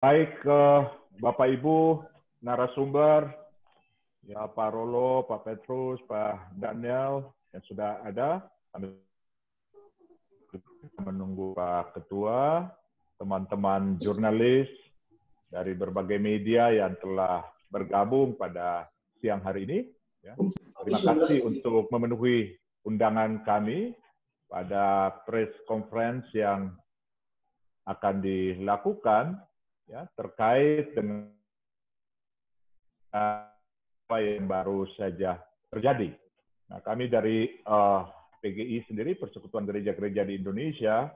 Baik, Bapak Ibu narasumber, ya Pak Rolo, Pak Petrus, Pak Daniel yang sudah ada. Kami menunggu Pak Ketua, teman-teman jurnalis dari berbagai media yang telah bergabung pada siang hari ini. Ya. Terima kasih untuk memenuhi undangan kami pada press conference yang akan dilakukan ya, terkait dengan apa yang baru saja terjadi. Nah, kami dari PGI sendiri, Persekutuan Gereja-Gereja di Indonesia,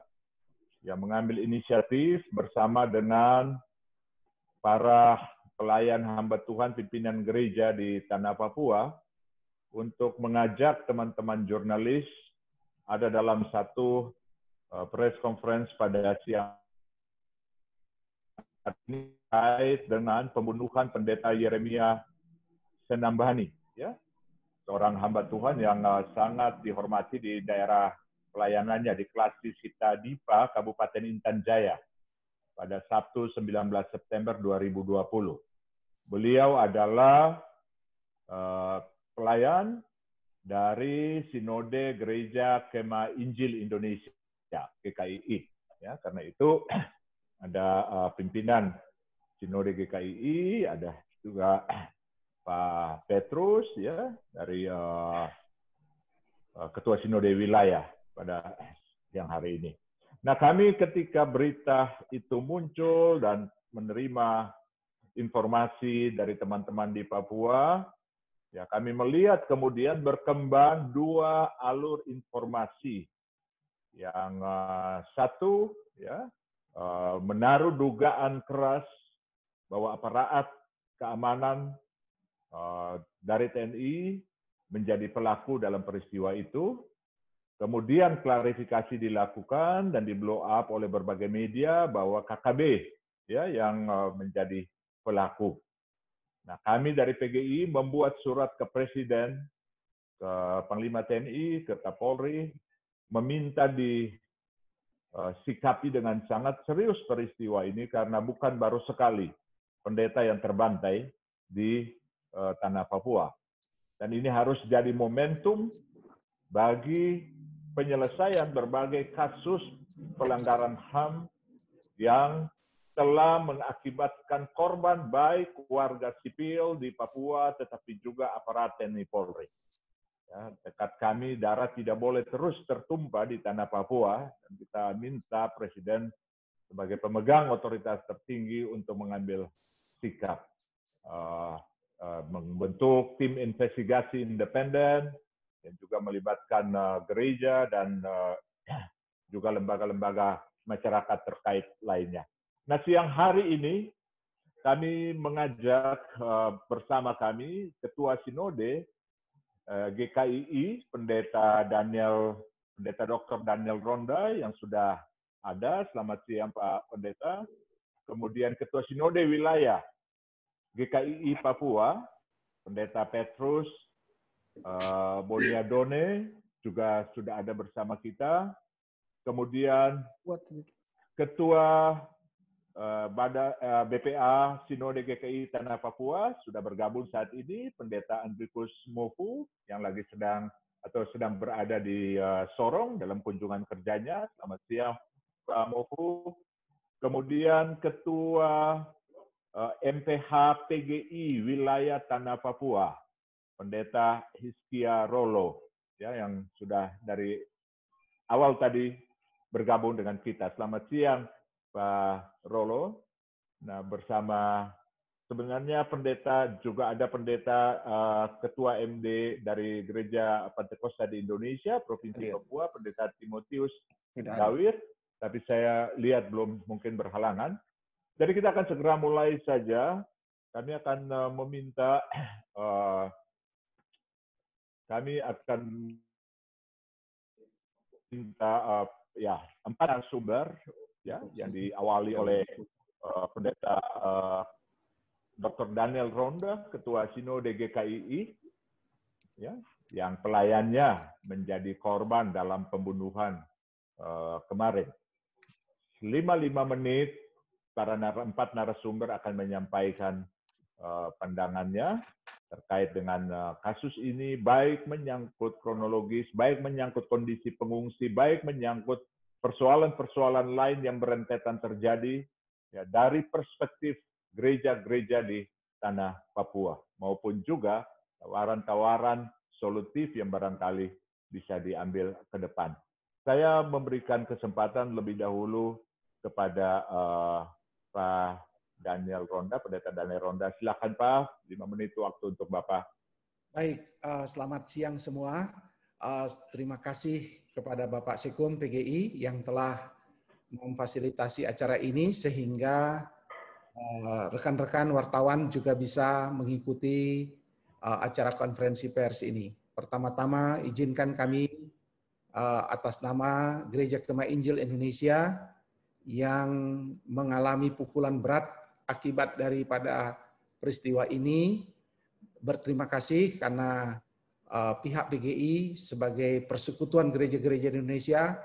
yang mengambil inisiatif bersama dengan para pelayan hamba Tuhan, pimpinan gereja di Tanah Papua, untuk mengajak teman-teman jurnalis ada dalam satu press conference pada siang ini terkait dengan pembunuhan pendeta Yeremia Senambani, ya, seorang hamba Tuhan yang sangat dihormati di daerah pelayanannya di Klasis Hitadipa, Kabupaten Intan Jaya, pada Sabtu 19 September 2020. Beliau adalah pelayan dari Sinode Gereja Kemah Injil Indonesia, GKII. Ya, karena itu ada pimpinan Sinode GKII, ada juga Pak Petrus ya dari Ketua Sinode Wilayah pada siang hari ini. Nah, kami ketika berita itu muncul dan menerima informasi dari teman-teman di Papua, ya kami melihat kemudian berkembang dua alur informasi. Yang satu ya menaruh dugaan keras bahwa aparat keamanan dari TNI menjadi pelaku dalam peristiwa itu. Kemudian klarifikasi dilakukan dan di blow up oleh berbagai media bahwa KKB ya yang menjadi pelaku. Nah, kami dari PGI membuat surat ke Presiden, ke Panglima TNI, ke Kapolri, meminta disikapi dengan sangat serius peristiwa ini karena bukan baru sekali pendeta yang terbantai di Tanah Papua. Dan ini harus jadi momentum bagi penyelesaian berbagai kasus pelanggaran HAM yang telah mengakibatkan korban baik warga sipil di Papua tetapi juga aparat TNI Polri. Ya, tekad kami darah tidak boleh terus tertumpah di Tanah Papua dan kita minta Presiden sebagai pemegang otoritas tertinggi untuk mengambil sikap. Membentuk tim investigasi independen dan juga melibatkan gereja dan juga lembaga-lembaga masyarakat terkait lainnya. Nah, siang hari ini kami mengajak bersama kami Ketua Sinode GKII, Pendeta Dr. Daniel Ronda yang sudah ada. Selamat siang Pak Pendeta. Kemudian Ketua Sinode Wilayah GKII Papua, Pendeta Petrus Boniadone juga sudah ada bersama kita. Kemudian Ketua BPA Sinode GKI Tanah Papua sudah bergabung saat ini, Pendeta Andrikus Mofu yang lagi sedang berada di Sorong dalam kunjungan kerjanya. Selamat siang Pak Mofu. Kemudian Ketua MPH PGI Wilayah Tanah Papua, Pendeta Hizkia Rolo, ya, yang sudah dari awal tadi bergabung dengan kita. Selamat siang, Pak Rolo. Nah, bersama sebenarnya pendeta juga ada pendeta Ketua MD dari Gereja Pantekosta di Indonesia, Provinsi Papua, Pendeta Timotius Dawir, tapi saya lihat belum mungkin berhalangan. Jadi kita akan segera mulai saja. Kami akan meminta, ya 4 narasumber ya yang diawali oleh Pendeta Dr. Daniel Ronda, Ketua Sinode GKII, ya, yang pelayannya menjadi korban dalam pembunuhan kemarin. 5 menit empat narasumber akan menyampaikan pandangannya terkait dengan kasus ini, baik menyangkut kronologis, baik menyangkut kondisi pengungsi, baik menyangkut persoalan-persoalan lain yang berentetan terjadi ya, dari perspektif gereja-gereja di tanah Papua, maupun juga tawaran-tawaran solutif yang barangkali bisa diambil ke depan. Saya memberikan kesempatan lebih dahulu kepada Pak Daniel Ronda, Pendeta Daniel Ronda. Silakan Pak, 5 menit waktu untuk Bapak. Baik, selamat siang semua. Terima kasih kepada Bapak Sekum PGI yang telah memfasilitasi acara ini sehingga rekan-rekan wartawan juga bisa mengikuti acara konferensi pers ini. Pertama-tama izinkan kami atas nama Gereja Kemah Injil Indonesia yang mengalami pukulan berat akibat daripada peristiwa ini, berterima kasih karena pihak PGI sebagai Persekutuan Gereja-Gereja Indonesia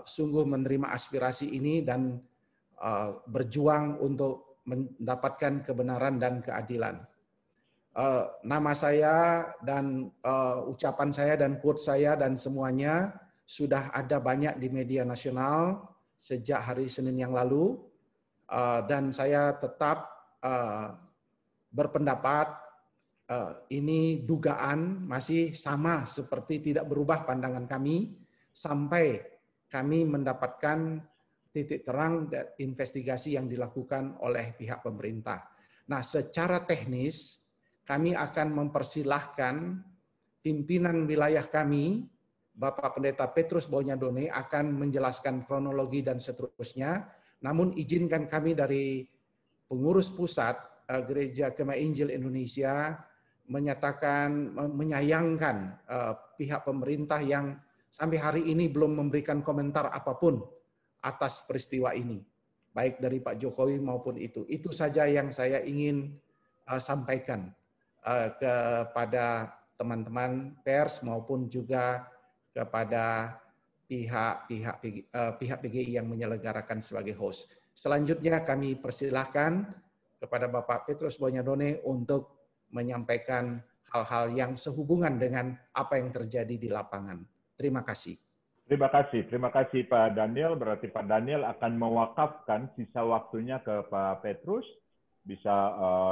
sungguh menerima aspirasi ini dan berjuang untuk mendapatkan kebenaran dan keadilan. Nama saya dan ucapan saya dan quote saya dan semuanya sudah ada banyak di media nasional sejak hari Senin yang lalu, dan saya tetap berpendapat ini dugaan masih sama seperti tidak berubah pandangan kami sampai kami mendapatkan titik terang dan investigasi yang dilakukan oleh pihak pemerintah. Nah, secara teknis kami akan mempersilahkan pimpinan wilayah kami, Bapak Pendeta Petrus Bonyadone, akan menjelaskan kronologi dan seterusnya. Namun izinkan kami dari pengurus pusat Gereja Kemah Injil Indonesia menyatakan menyayangkan pihak pemerintah yang sampai hari ini belum memberikan komentar apapun atas peristiwa ini, baik dari Pak Jokowi maupun itu. Itu saja yang saya ingin sampaikan kepada teman-teman pers maupun juga kepada pihak PGI yang menyelenggarakan sebagai host. Selanjutnya kami persilahkan kepada Bapak Petrus Bonyadone untuk menyampaikan hal-hal yang sehubungan dengan apa yang terjadi di lapangan. Terima kasih. Terima kasih Pak Daniel. Berarti Pak Daniel akan mewakafkan sisa waktunya ke Pak Petrus. Bisa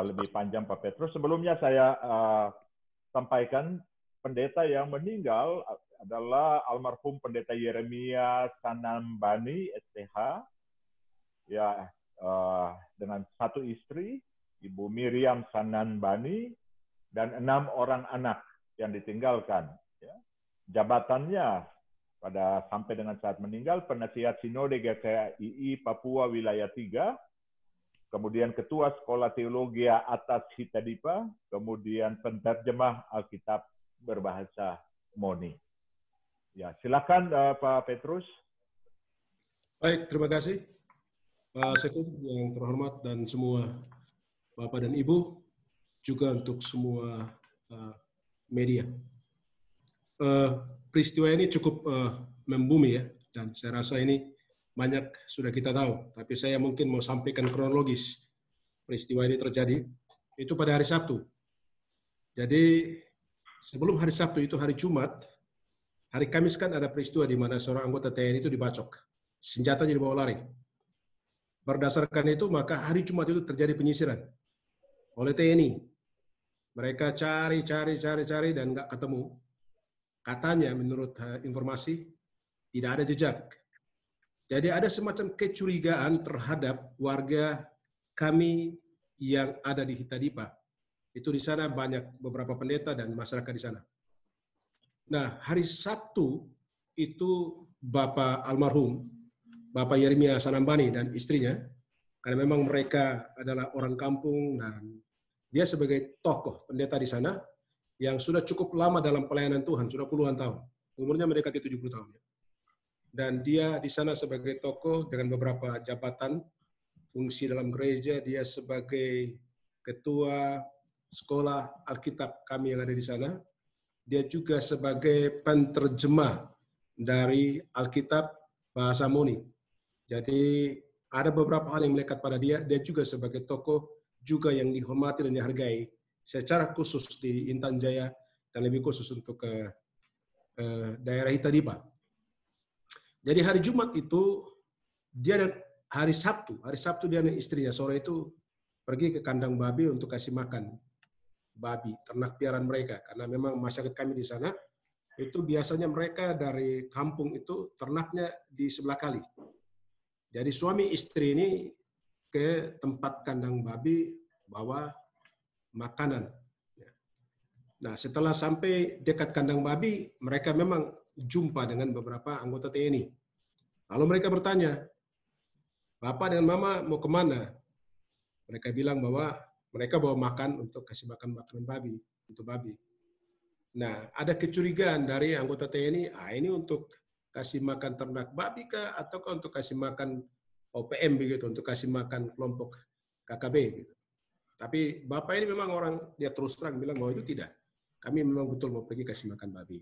lebih panjang Pak Petrus. Sebelumnya saya sampaikan pendeta yang meninggal adalah almarhum Pendeta Yeremia Sanambani, STH, ya, dengan satu istri, Ibu Miriam Sanambani, dan 6 orang anak yang ditinggalkan. Ya. Jabatannya pada sampai dengan saat meninggal, Penasihat Sinode GKII Papua Wilayah 3, kemudian Ketua Sekolah Teologi Atas Hitadipa, kemudian penterjemah Alkitab berbahasa Moni. Ya, silakan Pak Petrus. Baik, terima kasih Pak Sekum yang terhormat dan semua Bapak dan Ibu, juga untuk semua media. Peristiwa ini cukup membumi ya, dan saya rasa ini banyak sudah kita tahu, tapi saya mungkin mau sampaikan kronologis peristiwa ini terjadi. Itu pada hari Sabtu. Jadi sebelum hari Sabtu itu hari Jumat, hari Kamis kan ada peristiwa di mana seorang anggota TNI itu dibacok, senjatanya dibawa lari. Berdasarkan itu maka hari Jumat itu terjadi penyisiran oleh TNI. Mereka cari dan nggak ketemu. Katanya menurut informasi tidak ada jejak. Jadi ada semacam kecurigaan terhadap warga kami yang ada di Hitadipa. Itu di sana banyak beberapa pendeta dan masyarakat di sana. Nah, hari Sabtu itu Bapak almarhum, Bapak Yeremia Sanambani dan istrinya, karena memang mereka adalah orang kampung dan dia sebagai tokoh pendeta di sana yang sudah cukup lama dalam pelayanan Tuhan, sudah puluhan tahun. Umurnya mendekati 70 tahun. Dan dia di sana sebagai tokoh dengan beberapa jabatan, fungsi dalam gereja, dia sebagai ketua sekolah Alkitab kami yang ada di sana. Dia juga sebagai penterjemah dari Alkitab bahasa Moni. Jadi ada beberapa hal yang melekat pada dia. Dia juga sebagai tokoh juga yang dihormati dan dihargai secara khusus di Intan Jaya dan lebih khusus untuk ke daerah Hitadipa. Jadi hari Jumat itu dia dan hari Sabtu dia dan istrinya sore itu pergi ke kandang babi untuk kasih makan babi, ternak piaraan mereka. Karena memang masyarakat kami di sana, itu biasanya mereka dari kampung itu ternaknya di sebelah kali. Jadi suami istri ini ke tempat kandang babi bawa makanan. Nah, setelah sampai dekat kandang babi, mereka memang jumpa dengan beberapa anggota TNI. Lalu mereka bertanya, Bapak dan Mama mau kemana? Mereka bilang bahwa mereka bawa makan untuk kasih makan makanan babi, untuk babi. Nah, ada kecurigaan dari anggota TNI, ini untuk kasih makan ternak babi kah, ataukah untuk kasih makan OPM begitu, untuk kasih makan kelompok KKB gitu. Tapi Bapak ini memang orang, dia terus terang bilang bahwa itu tidak. Kami memang betul mau pergi kasih makan babi.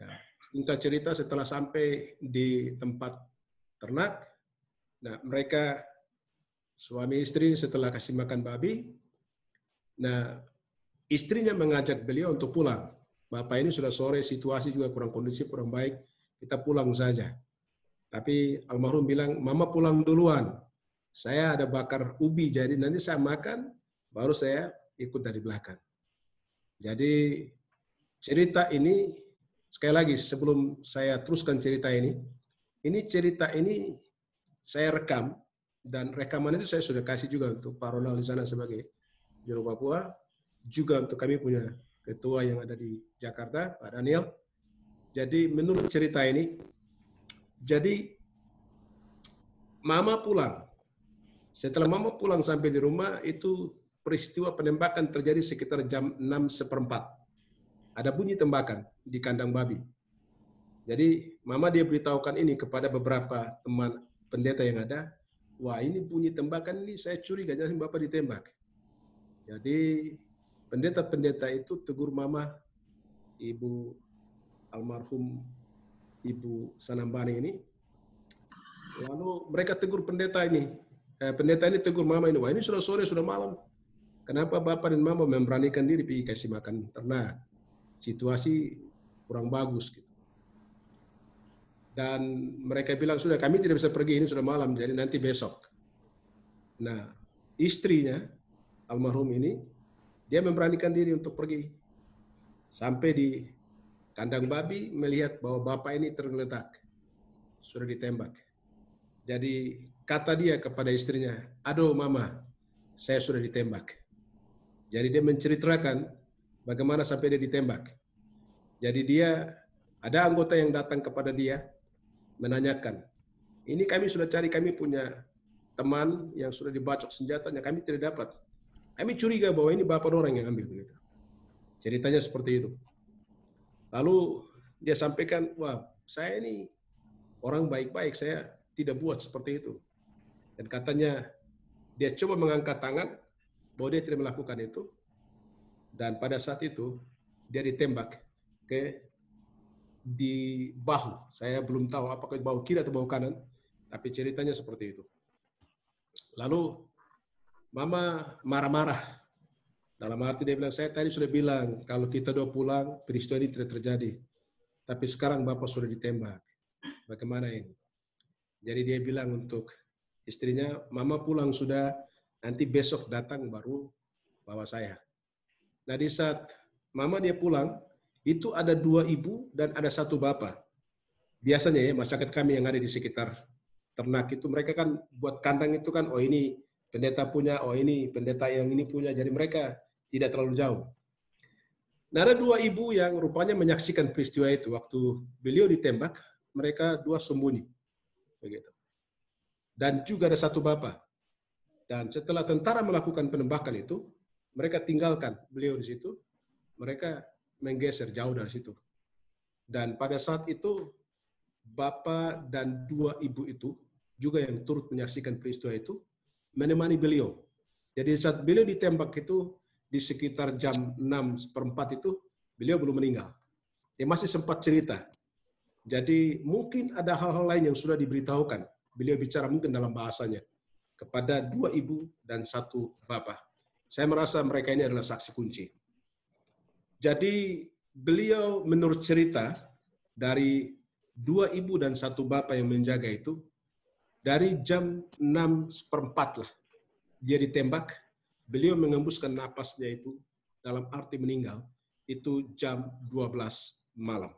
Nah, singkat cerita setelah sampai di tempat ternak, nah mereka suami istri setelah kasih makan babi, nah istrinya mengajak beliau untuk pulang. Bapak ini sudah sore, situasi juga kurang kondusif, kurang baik, kita pulang saja. Tapi almarhum bilang, Mama pulang duluan. Saya ada bakar ubi, jadi nanti saya makan, baru saya ikut dari belakang. Jadi cerita ini, sekali lagi sebelum saya teruskan cerita ini saya rekam, dan rekaman itu saya sudah kasih juga untuk Pak Ronald di sana sebagai Juru Papua, juga untuk kami punya ketua yang ada di Jakarta, Pak Daniel. Jadi menurut cerita ini, jadi Mama pulang. Setelah Mama pulang sampai di rumah, itu peristiwa penembakan terjadi sekitar jam 6:15. Ada bunyi tembakan di kandang babi. Jadi Mama dia beritahukan ini kepada beberapa teman pendeta yang ada. Wah, ini bunyi tembakan ini saya curiga, jangan Bapak ditembak. Jadi pendeta-pendeta itu tegur Mama, Ibu almarhum Ibu Sanambani ini. Lalu mereka tegur pendeta ini. Pendeta ini tegur Mama ini, wah ini sudah sore, sudah malam. Kenapa Bapak dan Mama memberanikan diri pergi kasih makan ternak? Situasi kurang bagus gitu. Dan mereka bilang, sudah kami tidak bisa pergi, ini sudah malam, jadi nanti besok. Nah, istrinya, almarhum ini, dia memberanikan diri untuk pergi. Sampai di kandang babi, melihat bahwa Bapak ini tergeletak. Sudah ditembak. Jadi, kata dia kepada istrinya, aduh Mama, saya sudah ditembak. Jadi dia menceritakan bagaimana sampai dia ditembak. Jadi dia, ada anggota yang datang kepada dia, menanyakan, ini kami sudah cari, kami punya teman yang sudah dibacok senjatanya, kami tidak dapat. Kami curiga bahwa ini bapak orang yang ambil. Begitu. Ceritanya seperti itu. Lalu dia sampaikan, wah saya ini orang baik-baik, saya tidak buat seperti itu. Dan katanya dia coba mengangkat tangan bahwa dia tidak melakukan itu. Dan pada saat itu dia ditembak di bahu. Saya belum tahu apakah bahu kiri atau bahu kanan, tapi ceritanya seperti itu. Lalu Mama marah-marah. Dalam arti dia bilang, saya tadi sudah bilang kalau kita udah pulang, peristiwa ini tidak terjadi. Tapi sekarang Bapak sudah ditembak. Bagaimana ini? Jadi dia bilang untuk istrinya, Mama pulang sudah, nanti besok datang baru bawa saya. Nah di saat Mama dia pulang, itu ada 2 ibu dan ada 1 bapak. Biasanya ya masyarakat kami yang ada di sekitar ternak itu mereka kan buat kandang itu kan, oh ini pendeta punya, oh ini pendeta yang ini punya, jadi mereka tidak terlalu jauh. Nah ada 2 ibu yang rupanya menyaksikan peristiwa itu waktu beliau ditembak, mereka 2 sembunyi, begitu. Dan juga ada 1 bapak. Dan setelah tentara melakukan penembakan itu, mereka tinggalkan beliau di situ, mereka menggeser jauh dari situ. Dan pada saat itu, bapak dan 2 ibu itu, juga yang turut menyaksikan peristiwa itu, menemani beliau. Jadi saat beliau ditembak itu, di sekitar jam 6:15 itu, beliau belum meninggal. Dia masih sempat cerita. Jadi mungkin ada hal-hal lain yang sudah diberitahukan beliau bicara mungkin dalam bahasanya kepada 2 ibu dan 1 bapak. Saya merasa mereka ini adalah saksi kunci. Jadi beliau menurut cerita dari 2 ibu dan 1 bapak yang menjaga itu, dari jam 6:04 lah dia ditembak, beliau mengembuskan napasnya itu dalam arti meninggal, itu jam 12 malam.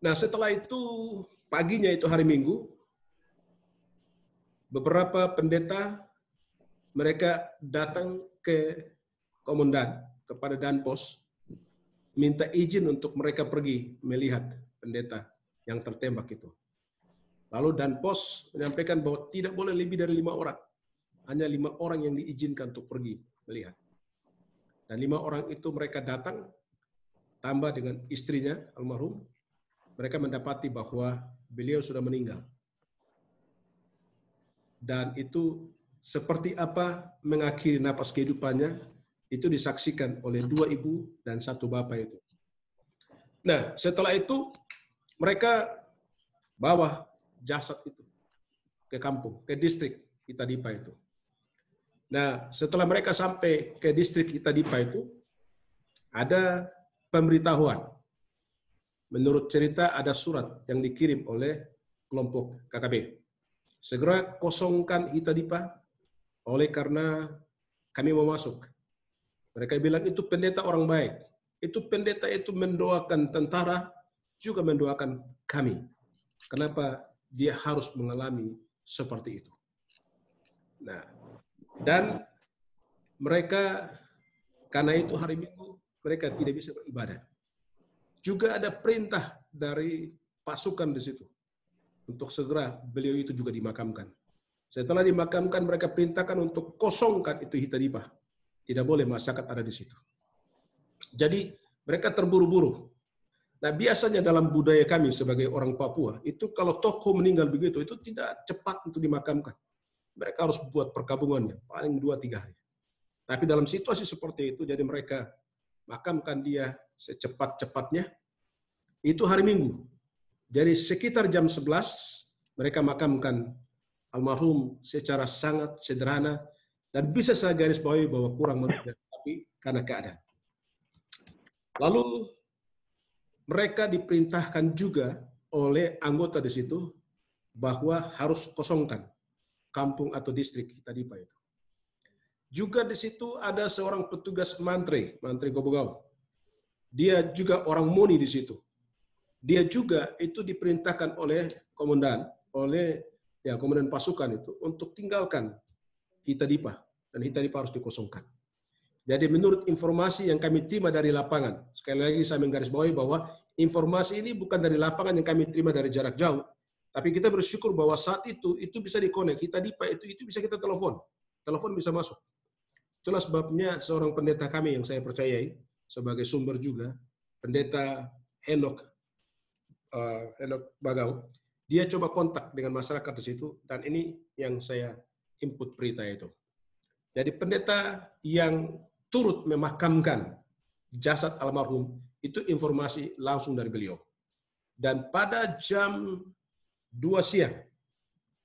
Nah setelah itu, paginya itu hari Minggu, beberapa pendeta mereka datang ke komandan, kepada Danpos, minta izin untuk mereka pergi melihat pendeta yang tertembak itu. Lalu Danpos menyampaikan bahwa tidak boleh lebih dari 5 orang. Hanya 5 orang yang diizinkan untuk pergi melihat. Dan 5 orang itu mereka datang, tambah dengan istrinya, almarhum, mereka mendapati bahwa beliau sudah meninggal. Dan itu seperti apa mengakhiri napas kehidupannya, itu disaksikan oleh 2 ibu dan 1 bapak itu. Nah, setelah itu mereka bawa jasad itu ke kampung, ke distrik Itadipa itu. Nah, setelah mereka sampai ke distrik Itadipa itu, ada pemberitahuan. Menurut cerita ada surat yang dikirim oleh kelompok KKB. Segera kosongkan Itadipa, oleh karena kami mau masuk. Mereka bilang itu pendeta orang baik. Itu pendeta itu mendoakan tentara, juga mendoakan kami. Kenapa dia harus mengalami seperti itu? Nah, dan mereka, karena itu hari Minggu, mereka tidak bisa beribadah. Juga ada perintah dari pasukan di situ untuk segera beliau itu juga dimakamkan. Setelah dimakamkan, mereka perintahkan untuk kosongkan itu Itadipa. Tidak boleh masyarakat ada di situ. Jadi mereka terburu-buru. Nah biasanya dalam budaya kami sebagai orang Papua, itu kalau tokoh meninggal begitu, itu tidak cepat untuk dimakamkan. Mereka harus buat perkabungannya, paling 2-3 hari. Tapi dalam situasi seperti itu, jadi mereka makamkan dia secepat-cepatnya. Itu hari Minggu. Jadi sekitar jam 11, mereka makamkan almarhum secara sangat sederhana, dan bisa saya garis bawahi bahwa kurang manusia, tapi karena keadaan. Lalu mereka diperintahkan juga oleh anggota di situ bahwa harus kosongkan kampung atau distrik Itadipa itu. Juga di situ ada seorang petugas mantri Gobogau. Dia juga orang Moni di situ. Dia juga itu diperintahkan oleh komandan, komandan pasukan itu untuk tinggalkan Itadipa, dan Itadipa harus dikosongkan. Jadi menurut informasi yang kami terima dari lapangan, sekali lagi saya menggarisbawahi bahwa informasi ini bukan dari lapangan yang kami terima dari jarak jauh, tapi kita bersyukur bahwa saat itu bisa dikonek, Itadipa itu bisa kita telepon bisa masuk. Itulah sebabnya seorang pendeta kami yang saya percayai sebagai sumber juga, pendeta Henok Bagau, dia coba kontak dengan masyarakat di situ, dan ini yang saya input berita itu. Jadi pendeta yang turut memakamkan jasad almarhum itu informasi langsung dari beliau. Dan pada jam 2 siang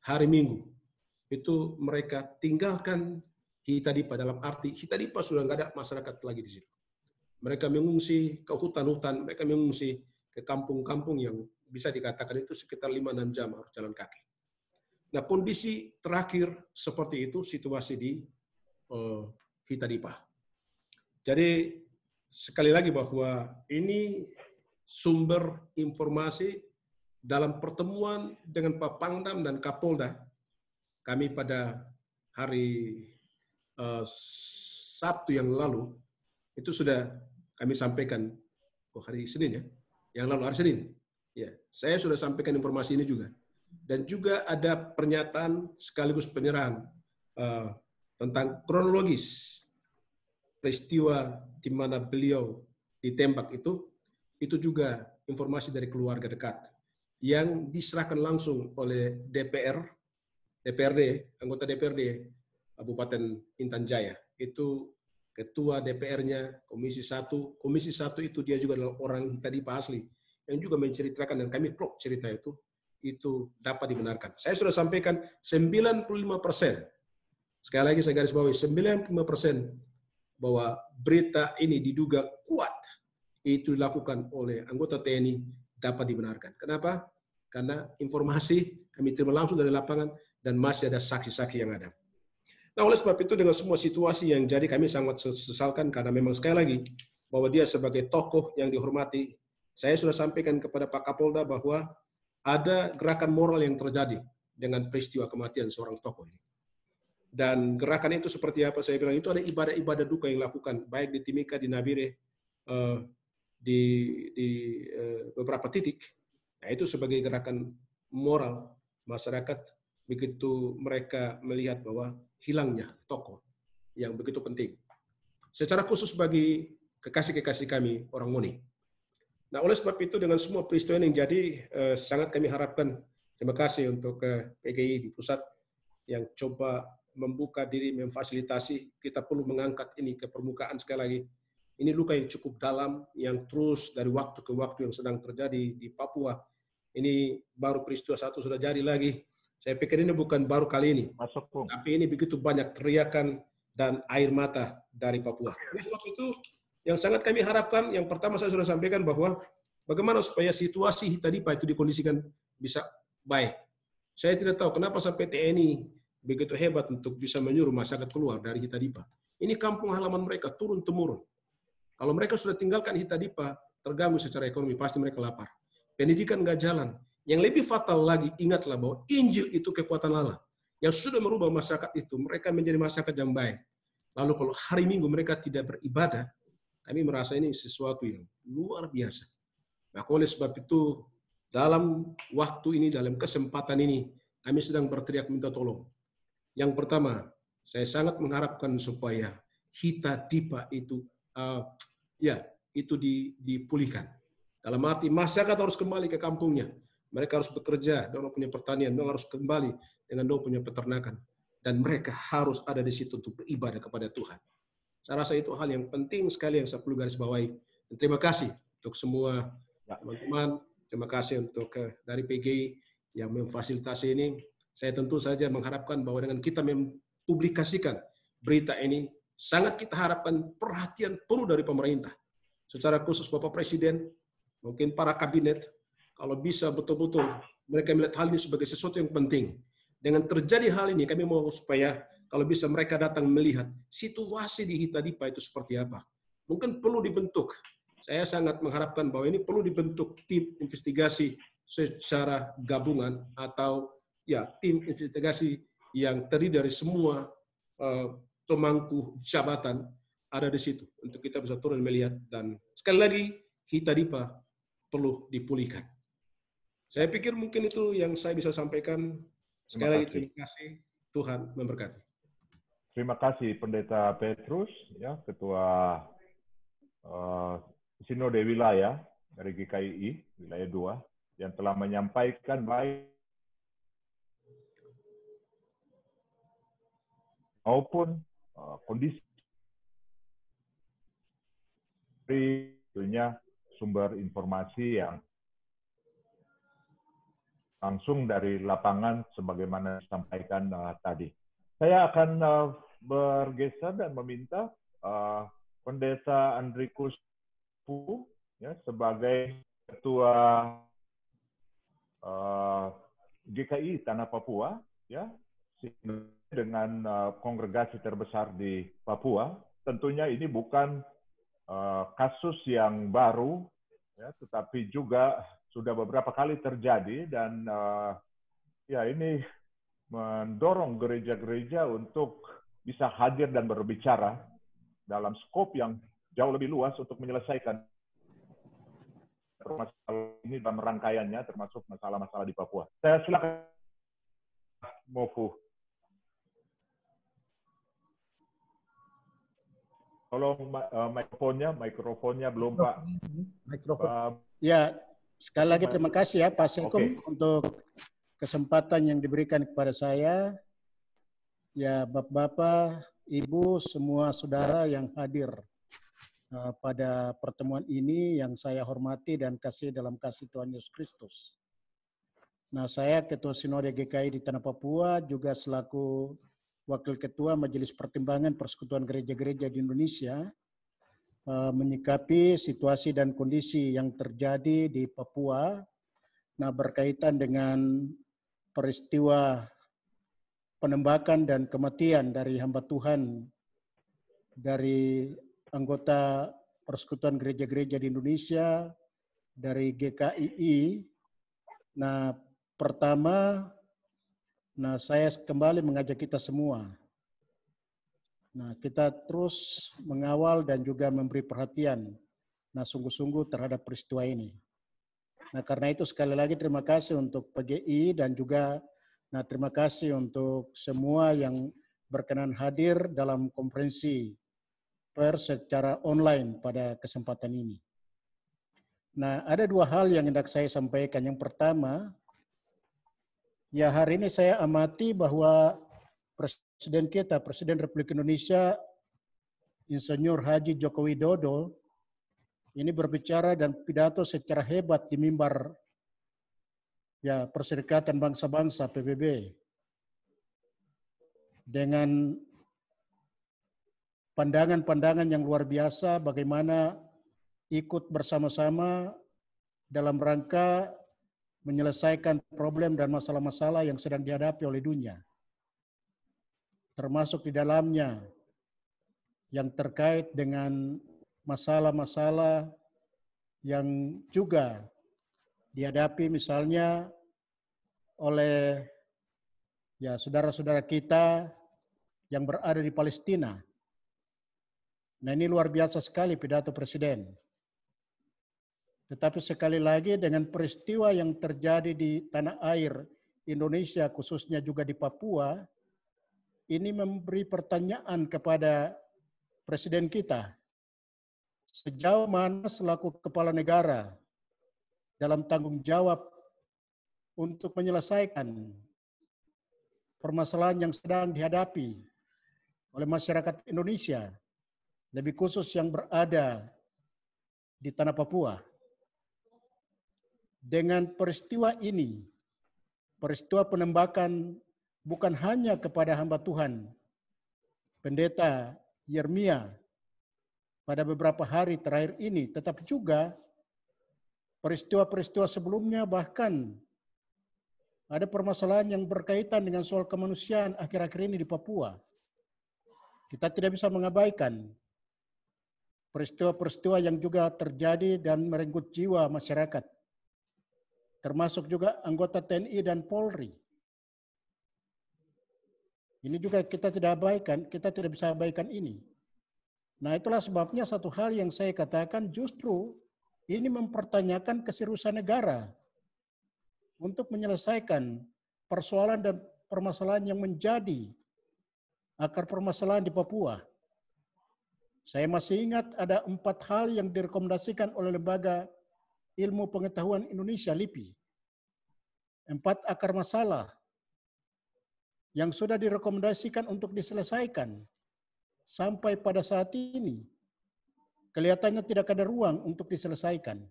hari Minggu itu mereka tinggalkan Itadipa, dalam arti Itadipa sudah nggak ada masyarakat lagi di situ. Mereka mengungsi ke hutan-hutan, mereka mengungsi ke kampung-kampung yang bisa dikatakan itu sekitar 5-6 jam harus jalan kaki. Nah, kondisi terakhir seperti itu situasi di Itadipa. Jadi sekali lagi bahwa ini sumber informasi dalam pertemuan dengan Pak Pangdam dan Kapolda kami pada hari Sabtu yang lalu itu sudah kami sampaikan hari Senin ya, yang lalu hari Senin. Ya, saya sudah sampaikan informasi ini juga. Dan juga ada pernyataan sekaligus penyerahan tentang kronologis peristiwa di mana beliau ditembak itu juga informasi dari keluarga dekat yang diserahkan langsung oleh DPRD, anggota DPRD Kabupaten Intan Jaya. Itu ketua DPR-nya, Komisi 1. Komisi 1 itu dia juga adalah orang Itadipa asli yang juga menceritakan, dan kami vlog cerita itu. itu dapat dibenarkan. Saya sudah sampaikan 95%. Sekali lagi saya garis bawahi, 95% bahwa berita ini diduga kuat itu dilakukan oleh anggota TNI dapat dibenarkan. Kenapa? Karena informasi kami terima langsung dari lapangan dan masih ada saksi-saksi yang ada. Nah, oleh sebab itu dengan semua situasi yang jadi kami sangat sesalkan karena memang sekali lagi bahwa dia sebagai tokoh yang dihormati. Saya sudah sampaikan kepada Pak Kapolda bahwa ada gerakan moral yang terjadi dengan peristiwa kematian seorang tokoh ini. Dan gerakan itu seperti apa saya bilang, itu ada ibadah-ibadah duka yang dilakukan baik di Timika, di Nabire, di beberapa titik. Nah, itu sebagai gerakan moral masyarakat begitu mereka melihat bahwa hilangnya tokoh yang begitu penting. Secara khusus bagi kekasih-kekasih kami, orang Moni. Nah, oleh sebab itu dengan semua peristiwa yang jadi, sangat kami harapkan, terima kasih untuk PGI di pusat yang coba membuka diri, memfasilitasi, kita perlu mengangkat ini ke permukaan sekali lagi. Ini luka yang cukup dalam, yang terus dari waktu ke waktu yang sedang terjadi di Papua. Ini baru peristiwa satu sudah jadi lagi. Saya pikir ini bukan baru kali ini. Tapi ini begitu banyak teriakan dan air mata dari Papua. Oleh sebab itu, yang sangat kami harapkan, yang pertama saya sudah sampaikan bahwa bagaimana supaya situasi Hitadipa itu dikondisikan bisa baik. Saya tidak tahu kenapa sampai TNI begitu hebat untuk bisa menyuruh masyarakat keluar dari Hitadipa. Ini kampung halaman mereka, turun-temurun. Kalau mereka sudah tinggalkan Hitadipa, terganggu secara ekonomi, pasti mereka lapar. Pendidikan nggak jalan. Yang lebih fatal lagi, ingatlah bahwa Injil itu kekuatan Allah. Yang sudah merubah masyarakat itu, mereka menjadi masyarakat yang baik. Lalu kalau hari Minggu mereka tidak beribadah, kami merasa ini sesuatu yang luar biasa. Nah, oleh sebab itu, dalam waktu ini, dalam kesempatan ini, kami sedang berteriak minta tolong. Yang pertama, saya sangat mengharapkan supaya Hitadipa itu dipulihkan. Dalam arti masyarakat harus kembali ke kampungnya. Mereka harus bekerja, mereka punya pertanian, mereka harus kembali dengan mereka punya peternakan. Dan mereka harus ada di situ untuk beribadah kepada Tuhan. Saya rasa itu hal yang penting sekali yang saya perlu garis bawahi. Dan terima kasih untuk semua teman-teman. Terima kasih untuk dari PGI yang memfasilitasi ini. Saya tentu saja mengharapkan bahwa dengan kita mempublikasikan berita ini, sangat kita harapkan perhatian penuh dari pemerintah. Secara khusus Bapak Presiden, mungkin para kabinet, kalau bisa betul-betul mereka melihat hal ini sebagai sesuatu yang penting. Dengan terjadi hal ini, kami mau supaya kalau bisa mereka datang melihat situasi di Hitadipa itu seperti apa. Mungkin perlu dibentuk. Saya sangat mengharapkan bahwa ini perlu dibentuk tim investigasi secara gabungan atau tim investigasi yang terdiri dari semua pemangku jabatan ada di situ untuk kita bisa turun melihat. Dan sekali lagi Hitadipa perlu dipulihkan. Saya pikir mungkin itu yang saya bisa sampaikan. Sekali lagi terima kasih. Tuhan memberkati. Terima kasih Pendeta Petrus, ya, Ketua Sinode Wilayah dari GKII Wilayah 2 yang telah menyampaikan baik maupun kondisi tentunya sumber informasi yang langsung dari lapangan sebagaimana disampaikan tadi. Saya akan bergeser dan meminta Pendeta Andrikus Pu, ya, sebagai Ketua GKI Tanah Papua, ya, dengan kongregasi terbesar di Papua. Tentunya ini bukan kasus yang baru, ya, tetapi juga sudah beberapa kali terjadi dan ini mendorong gereja-gereja untuk bisa hadir dan berbicara dalam skop yang jauh lebih luas untuk menyelesaikan masalah ini dalam rangkaiannya, termasuk masalah-masalah di Papua. Saya silakan, Mofu. Tolong mikrofonnya belum, Pak. Mikrofon. Ya, sekali lagi terima kasih ya Pak Sekum untuk kesempatan yang diberikan kepada saya. Ya, Bapak-bapak, Ibu, semua saudara yang hadir pada pertemuan ini yang saya hormati dan kasih dalam kasih Tuhan Yesus Kristus. Nah, saya Ketua Sinode GKI di Tanah Papua, juga selaku Wakil Ketua Majelis Pertimbangan Persekutuan Gereja-Gereja di Indonesia, menyikapi situasi dan kondisi yang terjadi di Papua, nah berkaitan dengan peristiwa penembakan dan kematian dari hamba Tuhan dari anggota Persekutuan Gereja-Gereja di Indonesia, dari GKII. Nah, pertama, saya kembali mengajak kita semua. Nah, kita terus mengawal dan juga memberi perhatian, sungguh-sungguh terhadap peristiwa ini. Nah, karena itu sekali lagi terima kasih untuk PGI dan juga terima kasih untuk semua yang berkenan hadir dalam konferensi pers secara online pada kesempatan ini. Nah, ada dua hal yang hendak saya sampaikan. Yang pertama, ya hari ini saya amati bahwa Presiden kita, Presiden Republik Indonesia, Insinyur Haji Joko Widodo, ini berbicara dan pidato secara hebat di mimbar ya Perserikatan Bangsa-Bangsa PBB. Dengan pandangan-pandangan yang luar biasa bagaimana ikut bersama-sama dalam rangka menyelesaikan problem dan masalah-masalah yang sedang dihadapi oleh dunia. Termasuk di dalamnya yang terkait dengan masalah-masalah yang juga dihadapi misalnya oleh ya saudara-saudara kita yang berada di Palestina. Nah, ini luar biasa sekali pidato Presiden. Tetapi sekali lagi dengan peristiwa yang terjadi di tanah air Indonesia, khususnya juga di Papua, ini memberi pertanyaan kepada Presiden kita. Sejauh mana selaku kepala negara dalam tanggung jawab untuk menyelesaikan permasalahan yang sedang dihadapi oleh masyarakat Indonesia, lebih khusus yang berada di tanah Papua. Dengan peristiwa ini, peristiwa penembakan bukan hanya kepada hamba Tuhan, Pendeta Yeremia pada beberapa hari terakhir ini, tetapi juga peristiwa-peristiwa sebelumnya, bahkan ada permasalahan yang berkaitan dengan soal kemanusiaan akhir-akhir ini di Papua. Kita tidak bisa mengabaikan peristiwa-peristiwa yang juga terjadi dan merenggut jiwa masyarakat, termasuk juga anggota TNI dan Polri. Ini juga kita tidak abaikan, kita tidak bisa abaikan ini. Nah, itulah sebabnya satu hal yang saya katakan justru ini mempertanyakan keseriusan negara untuk menyelesaikan persoalan dan permasalahan yang menjadi akar permasalahan di Papua. Saya masih ingat ada 4 hal yang direkomendasikan oleh Lembaga Ilmu Pengetahuan Indonesia, LIPI. 4 akar masalah yang sudah direkomendasikan untuk diselesaikan. Sampai pada saat ini, kelihatannya tidak ada ruang untuk diselesaikan.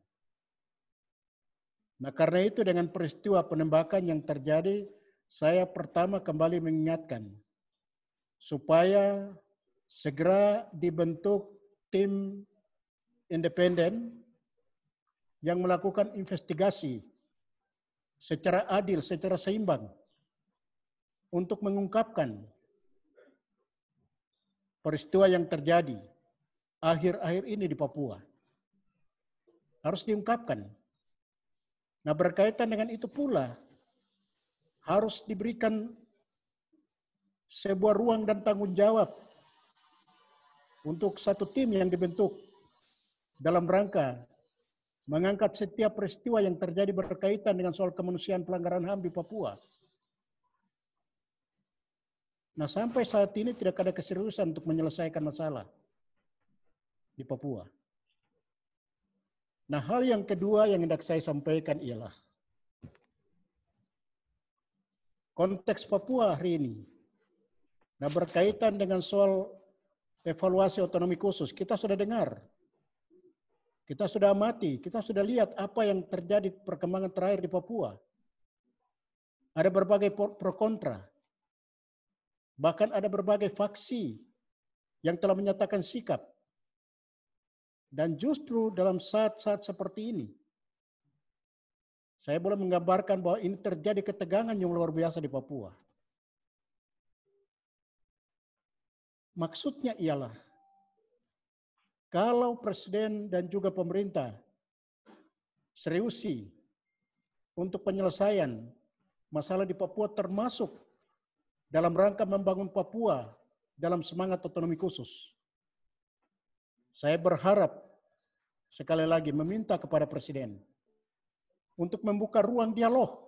Nah, karena itu dengan peristiwa penembakan yang terjadi, saya pertama kembali mengingatkan supaya segera dibentuk tim independen yang melakukan investigasi secara adil, secara seimbang untuk mengungkapkan peristiwa yang terjadi akhir-akhir ini di Papua. Harus diungkapkan. Nah, berkaitan dengan itu pula harus diberikan sebuah ruang dan tanggung jawab untuk satu tim yang dibentuk dalam rangka mengangkat setiap peristiwa yang terjadi berkaitan dengan soal kemanusiaan pelanggaran HAM di Papua. Nah, sampai saat ini tidak ada keseriusan untuk menyelesaikan masalah di Papua. Nah, hal yang kedua yang hendak saya sampaikan ialah konteks Papua hari ini. Nah, berkaitan dengan soal evaluasi otonomi khusus, kita sudah dengar. Kita sudah amati, kita sudah lihat apa yang terjadi perkembangan terakhir di Papua. Ada berbagai pro kontra. Bahkan ada berbagai faksi yang telah menyatakan sikap. Dan justru dalam saat-saat seperti ini, saya boleh menggambarkan bahwa ini terjadi ketegangan yang luar biasa di Papua. Maksudnya ialah, kalau Presiden dan juga pemerintah seriusi untuk penyelesaian masalah di Papua termasuk dalam rangka membangun Papua dalam semangat otonomi khusus. Saya berharap sekali lagi meminta kepada Presiden untuk membuka ruang dialog.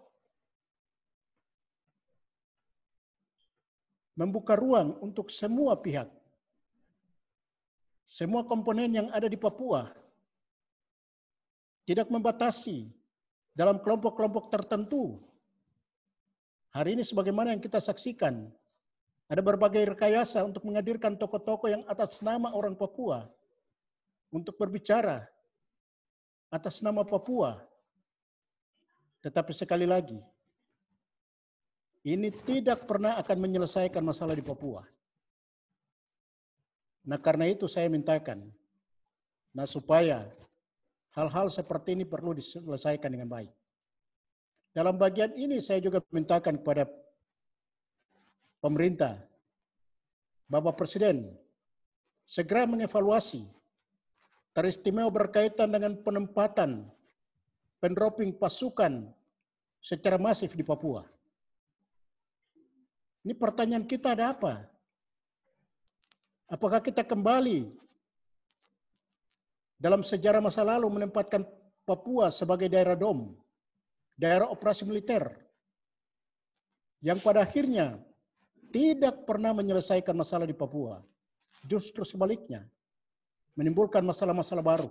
Membuka ruang untuk semua pihak. Semua komponen yang ada di Papua. Tidak membatasi dalam kelompok-kelompok tertentu. Hari ini sebagaimana yang kita saksikan, ada berbagai rekayasa untuk menghadirkan tokoh-tokoh yang atas nama orang Papua untuk berbicara atas nama Papua. Tetapi sekali lagi, ini tidak pernah akan menyelesaikan masalah di Papua. Nah, karena itu saya mintakan, supaya hal-hal seperti ini perlu diselesaikan dengan baik. Dalam bagian ini saya juga mintakan kepada pemerintah, Bapak Presiden, segera mengevaluasi teristimewa berkaitan dengan penempatan pendropping pasukan secara masif di Papua. Ini pertanyaan kita, ada apa? Apakah kita kembali dalam sejarah masa lalu menempatkan Papua sebagai daerah DOM, daerah operasi militer, yang pada akhirnya tidak pernah menyelesaikan masalah di Papua. Justru sebaliknya, menimbulkan masalah-masalah baru.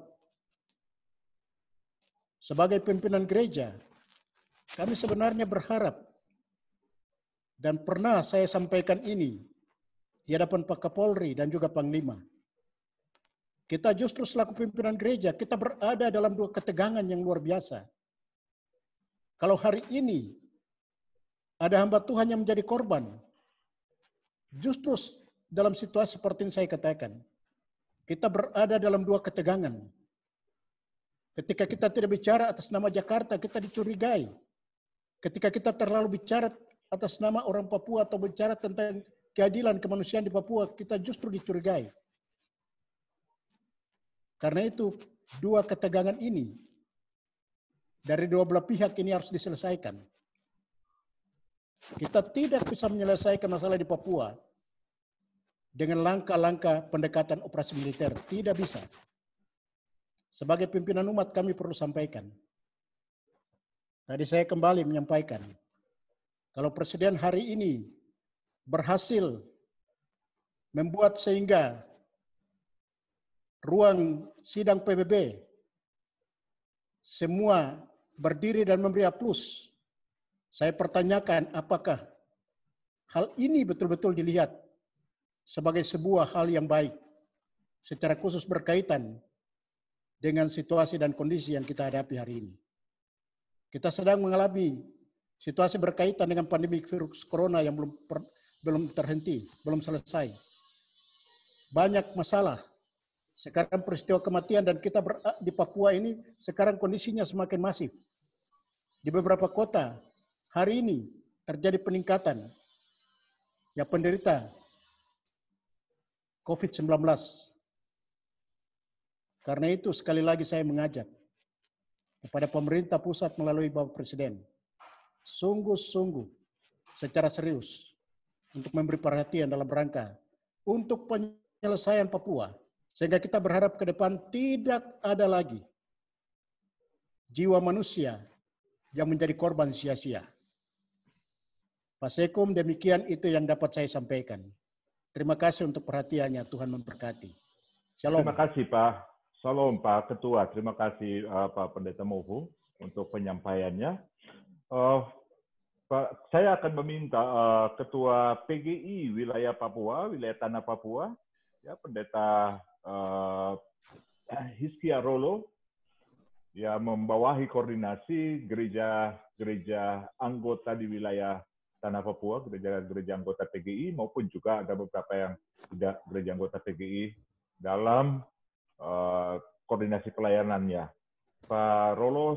Sebagai pimpinan gereja, kami sebenarnya berharap, dan pernah saya sampaikan ini di hadapan Pak Kapolri dan juga Panglima. Kita justru selaku pimpinan gereja, kita berada dalam dua ketegangan yang luar biasa. Kalau hari ini ada hamba Tuhan yang menjadi korban, justru dalam situasi seperti yang saya katakan, kita berada dalam dua ketegangan. Ketika kita tidak bicara atas nama Jakarta, kita dicurigai. Ketika kita terlalu bicara atas nama orang Papua atau bicara tentang keadilan kemanusiaan di Papua, kita justru dicurigai. Karena itu, dua ketegangan ini dari dua belah pihak ini harus diselesaikan. Kita tidak bisa menyelesaikan masalah di Papua dengan langkah-langkah pendekatan operasi militer. Tidak bisa. Sebagai pimpinan umat kami perlu sampaikan. Tadi saya kembali menyampaikan, kalau Presiden hari ini berhasil membuat sehingga ruang sidang PBB semua berdiri dan memberi aplaus, saya pertanyakan apakah hal ini betul-betul dilihat sebagai sebuah hal yang baik, secara khusus berkaitan dengan situasi dan kondisi yang kita hadapi hari ini. Kita sedang mengalami situasi berkaitan dengan pandemi virus corona yang belum terhenti, belum selesai. Banyak masalah. Sekarang peristiwa kematian dan kita di Papua ini sekarang kondisinya semakin masif. Di beberapa kota hari ini terjadi peningkatan yang penderita COVID-19. Karena itu sekali lagi saya mengajak kepada pemerintah pusat melalui Bapak Presiden, sungguh-sungguh secara serius untuk memberi perhatian dalam rangka untuk penyelesaian Papua. Sehingga kita berharap ke depan tidak ada lagi jiwa manusia yang menjadi korban sia-sia. Pak Sekum, demikian itu yang dapat saya sampaikan. Terima kasih untuk perhatiannya, Tuhan memberkati. Shalom. Terima kasih Pak. Shalom Pak Ketua. Terima kasih Pak Pendeta Mohu untuk penyampaiannya. Pak, saya akan meminta Ketua PGI wilayah Papua, wilayah Tanah Papua, ya Pendeta Hizkia Rolo, ya membawahi koordinasi gereja-gereja anggota di wilayah Tanah Papua, gereja-gereja anggota PGI, maupun juga ada beberapa yang tidak gereja anggota PGI dalam koordinasi pelayanannya. Pak Rolo,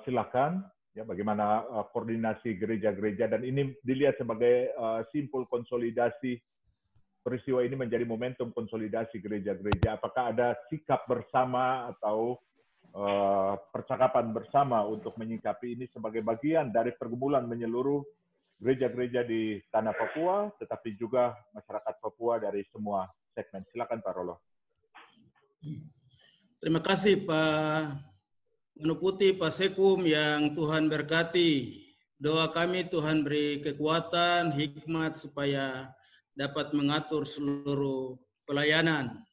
silakan ya bagaimana koordinasi gereja-gereja, dan ini dilihat sebagai simpul konsolidasi peristiwa ini menjadi momentum konsolidasi gereja-gereja. Apakah ada sikap bersama atau percakapan bersama untuk menyikapi ini sebagai bagian dari pergumulan menyeluruh gereja-gereja di Tanah Papua, tetapi juga masyarakat Papua dari semua segmen. Silakan Pak Rolo. Terima kasih Pak Manuputi, Pak Sekum yang Tuhan berkati. Doa kami Tuhan beri kekuatan, hikmat supaya dapat mengatur seluruh pelayanan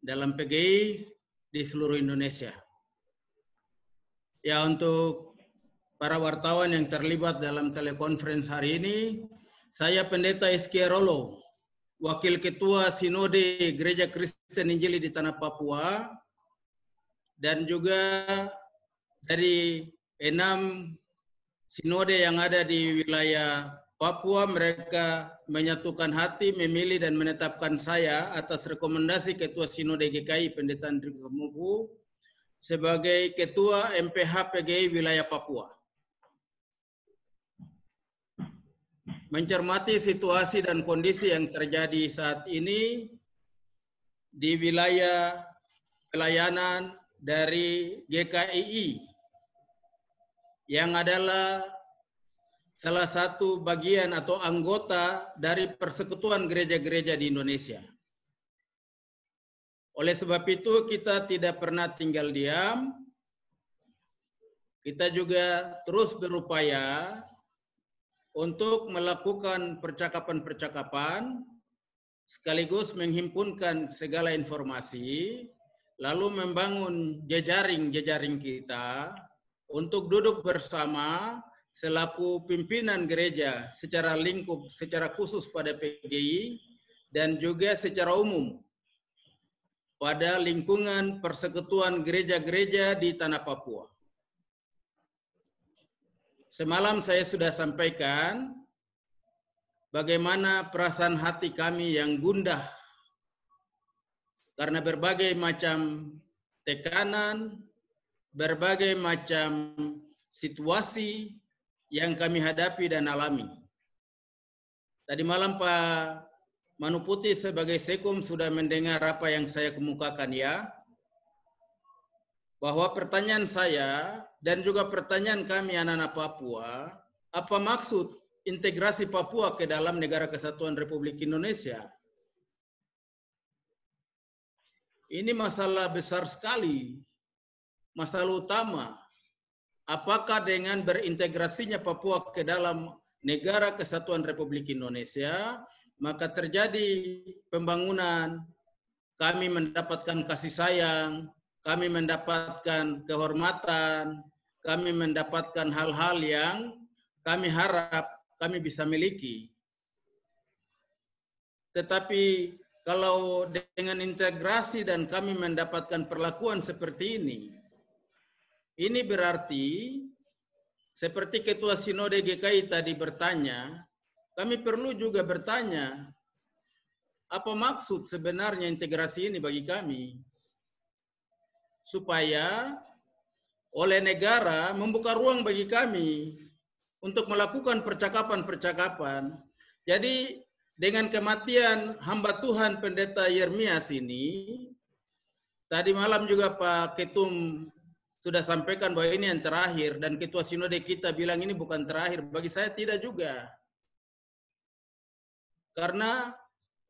dalam PGI di seluruh Indonesia. Ya, untuk para wartawan yang terlibat dalam telekonferensi hari ini, saya Pendeta Hizkia Rolo, Wakil Ketua Sinode Gereja Kristen Injili di Tanah Papua, dan juga dari 6 sinode yang ada di wilayah Papua, mereka menyatukan hati, memilih dan menetapkan saya atas rekomendasi Ketua Sinode GKI Pendeta Andrikus Mofu sebagai Ketua MPH PGI wilayah Papua. Mencermati situasi dan kondisi yang terjadi saat ini di wilayah pelayanan dari GKII yang adalah salah satu bagian atau anggota dari Persekutuan Gereja-Gereja di Indonesia. Oleh sebab itu kita tidak pernah tinggal diam. Kita juga terus berupaya untuk melakukan percakapan-percakapan sekaligus menghimpunkan segala informasi, lalu membangun jejaring-jejaring kita untuk duduk bersama selaku pimpinan gereja secara lingkup, secara khusus pada PGI, dan juga secara umum pada lingkungan persekutuan gereja-gereja di Tanah Papua. Semalam saya sudah sampaikan bagaimana perasaan hati kami yang gundah karena berbagai macam tekanan, berbagai macam situasi yang kami hadapi dan alami. Tadi malam Pak Manuputi sebagai Sekum sudah mendengar apa yang saya kemukakan ya, bahwa pertanyaan saya dan juga pertanyaan kami anak-anak Papua, apa maksud integrasi Papua ke dalam Negara Kesatuan Republik Indonesia? Ini masalah besar sekali, masalah utama. Apakah dengan berintegrasinya Papua ke dalam Negara Kesatuan Republik Indonesia, maka terjadi pembangunan, kami mendapatkan kasih sayang, kami mendapatkan kehormatan, kami mendapatkan hal-hal yang kami harap kami bisa miliki. Tetapi kalau dengan integrasi dan kami mendapatkan perlakuan seperti ini berarti seperti Ketua Sinode GKI tadi bertanya, kami perlu juga bertanya, apa maksud sebenarnya integrasi ini bagi kami? Supaya oleh negara membuka ruang bagi kami untuk melakukan percakapan-percakapan. Jadi dengan kematian hamba Tuhan Pendeta Yermias ini, tadi malam juga Pak Ketum sudah sampaikan bahwa ini yang terakhir, dan Ketua Sinode kita bilang ini bukan terakhir. Bagi saya tidak juga. Karena